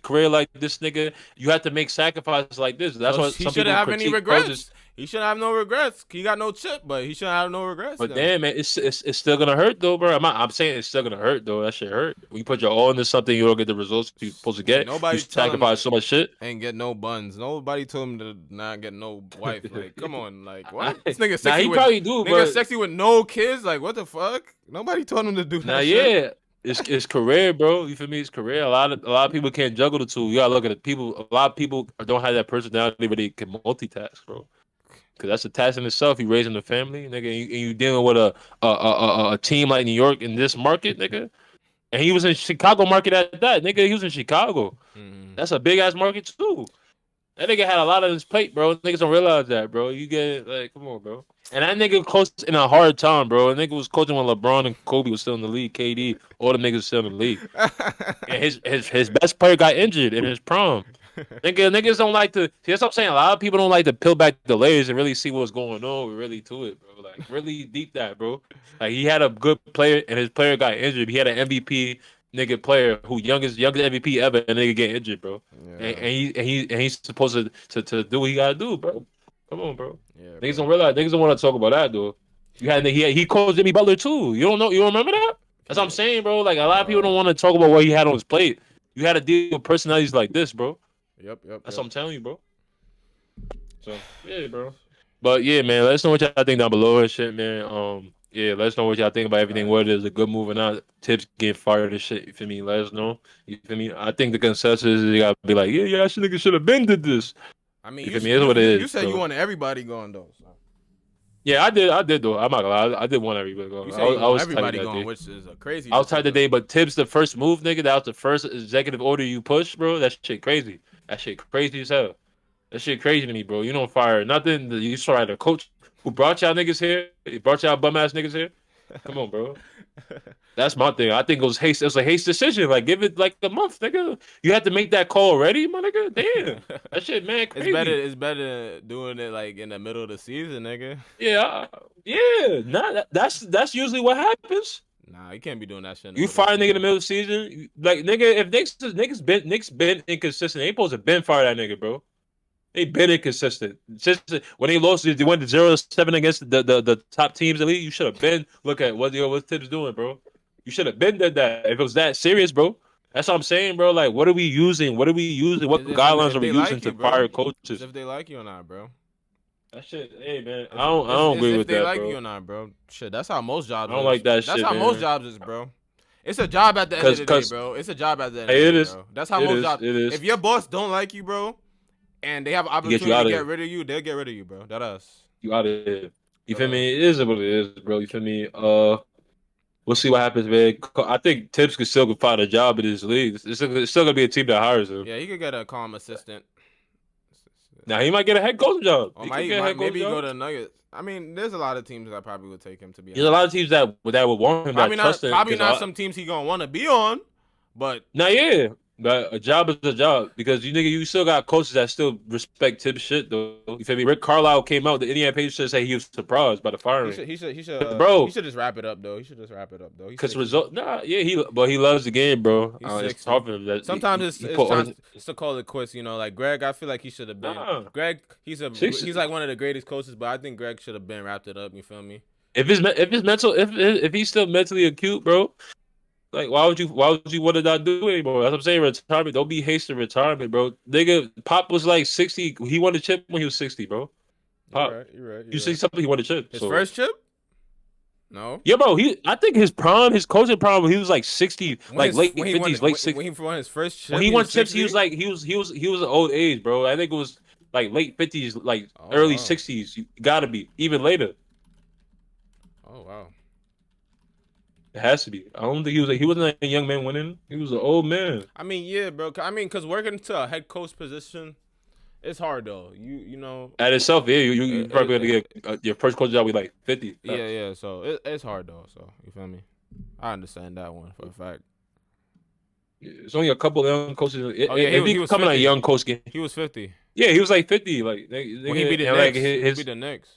career like this nigga, you have to make sacrifices like this. That's So why he some shouldn't people have any critique coaches. regrets. He shouldn't have no regrets. He got no chip, but he shouldn't have no regrets But then. damn, man, it's still gonna hurt though, bro. I'm saying it's still gonna hurt though. That shit hurt. When you put your all into something, you don't get the results you're supposed to Ain't get. You nobody tell him sacrifice so much shit. ain't get no buns. Nobody told him to not get no wife. Like, come on, like I, what? This nigga now sexy he with probably do, nigga but sexy with no kids. Like, what the fuck? Nobody told him to do now that shit. yeah, it's career, bro. You feel me? It's career. A lot of people can't juggle the two. You gotta look at the people. A lot of people don't have that personality where they can multitask, bro. Because that's a task in itself. You raising a family, nigga, and you dealing with a team like New York in this market, nigga. And he was in Chicago market at that, nigga. He was in Chicago. Mm. That's a big ass market too. That nigga had a lot on his plate, bro. Niggas don't realize that, bro. You get it, like, come on, bro. And that nigga coached in a hard time, bro. That nigga was coaching when LeBron and Kobe was still in the league. KD, all the niggas was still in the league. And his best player got injured in his prom. Niggas don't like to. See, that's what I'm saying. A lot of people don't like to peel back the layers and really see what's going on. Really to it, bro. Like really deep that, bro. Like he had a good player and his player got injured. He had an MVP nigga player who youngest MVP ever, and nigga get injured, bro. And, Yeah, he's supposed to do what he gotta do, bro. Come on, bro. yeah, Niggas bro. don't realize. Niggas don't want to talk about that, though. He coached Jimmy Butler too. You don't know? You don't remember that? That's what I'm Yeah. saying, bro. Like a lot of people Uh, don't want to talk about what he had on his plate. You had to deal with personalities like this, bro. yep, yep, That's yep. what I'm telling you, bro. So yeah, bro. But yeah, man, let us know what y'all think down below and shit, man. Yeah, let us know what y'all think about everything. Facts. Whether it's a good move or not. Tips getting fired and shit. You feel me? Let us know. You feel me? I think the consensus is you gotta be like, yeah, yeah, I should have been did this. I mean, You feel me? It's what it you is, said you bro. wanted everybody going though. So. Yeah, I did though. I'm not gonna lie. I did want everybody to You go. say you I want was tight everybody that going, day. which is a crazy I was tight decision though. today, but Tibbs the first move, nigga. That was the first executive order you pushed, bro. That shit crazy. That shit crazy as hell. That shit crazy to me, bro. You don't fire nothing. You try the coach who brought y'all niggas here. He brought y'all bum ass niggas here. Come on, bro. That's my thing. I think it was haste. It was a haste decision. Like, give it like a month, nigga. You had to make that call already, my nigga. Damn, that shit, man, It's better. crazy. It's better doing it like in the middle of the season, nigga. Yeah, yeah. Nah, that's usually what happens. Nah, you can't be doing that shit in the You middle of fire a the nigga in the season. middle of the season, like nigga. If Knicks been inconsistent, they supposed to been fire that nigga, bro. They been inconsistent. Just when they lost, they went to 0-7 against the top teams in the league. You should have been look at what Tibbs doing, bro. You should have been did that if it was that serious, bro. That's what I'm saying, bro. Like, what are we using? What are we using? What guidelines If are we they using like you, to bro. fire It's coaches? if they like you or not, bro. That shit, hey man, I don't It's agree if with they that, like you bro. or not, bro. Shit, that's how most I jobs don't is. like that That's shit, how most man. jobs is, bro. It's a job at the end of Cause the day, cause bro. It's a job at the end of the hey, day, bro. That's how most jobs. it is. If your boss don't like you, bro, and they have an To get you opportunity to out of get there. rid of you, they'll get rid of you, bro. That us. You out of there. You That feel us. me? It is what it is, bro. You feel me? We'll see what happens, man. I think Tibbs could still find a job in this league. It's still gonna be a team that hires him. Yeah, he could get a calm assistant. Now he might get a head coaching job. Or He could get a head maybe coaching he go job. to the Nuggets. I mean, there's a lot of teams that probably would take him, to be There's a lot of honest. teams that would want him that trust him Probably because not some teams he gonna want to be on, but now yeah, but a job is a job because you still got coaches that still respect Tibbs shit though. You feel me? Rick Carlisle came out. The Indiana Pacers said he was surprised by the firing, he bro. should just wrap it up though. He should just wrap it up though. He's Because 60. result, nah, yeah, he loves the game, bro. He's It's 60. hard for him that Sometimes he it's put on time his to call it quits. You know, like Greg, I feel like he should have been. nah. Greg, Six, he's like one of the greatest coaches, but I think Greg should have been wrapped it up. You feel me? if his mental if he's still mentally acute, bro, like why would you want to not do it anymore? That's what I'm saying. Retirement. Don't be hasty retirement, bro. Nigga, Pop was like 60. He won the chip when he was 60, bro. You're Pop. right. You're right. You You're see right. something, he won the chip. His So first chip? No. yeah, bro. I think his prime, his coaching prime, he was like 60, like late When he won 50s, late when 60s. he won his first When chip, he he won was chips, 60. he was an old age, bro. I think it was like late 50s, like Oh early wow. 60s. You gotta be even later. Oh wow. It has to be. I don't think he wasn't a young man winning. He was an old man. I mean, yeah, bro. I mean, cause working to a head coach position, it's hard though. You know, At itself, yeah, you it, probably gonna it, get your first coach job with like 50. yeah, yeah. So it's hard though. So you feel me? I understand that one for a fact. It's only a couple of young coaches. Oh yeah, If he he was coming a 50. young coach game, He was 50 yeah, he was like 50. Like when he beat the and like Knicks. He beat his the Knicks.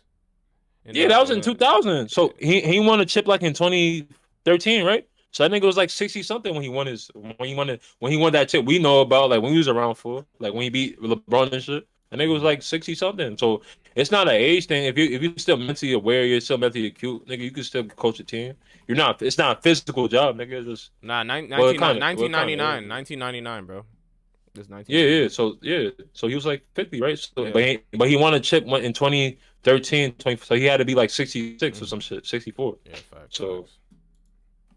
In yeah, the that was in 2000. yeah. So he won a chip like in 2013, right? So I think it was like 60 something when he won that chip we know about like when he was around for like when he beat LeBron and shit. I think it was Mhm. like 60 something. So it's not an age thing. If you're still mentally aware, you're still mentally acute, nigga, you can still coach a team. You're not. It's not a physical job, nigga. It's just Nah, well, it kind of is. 1999, bro. This Yeah, 1999. so he was like 50, right? So Yeah, but he won a chip in 2013, 20, so he had to be like 66 or mm-hmm. some shit, 64. Yeah, facts, So facts.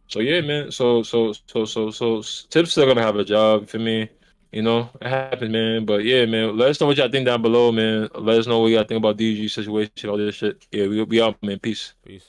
so yeah, man. So Tip's still gonna have a job for me. You know, it happens, man. But yeah, man. Let us know what y'all think down below, man. Let us know what y'all think about DG situation, all this shit. Yeah, we out, man. Peace. Peace.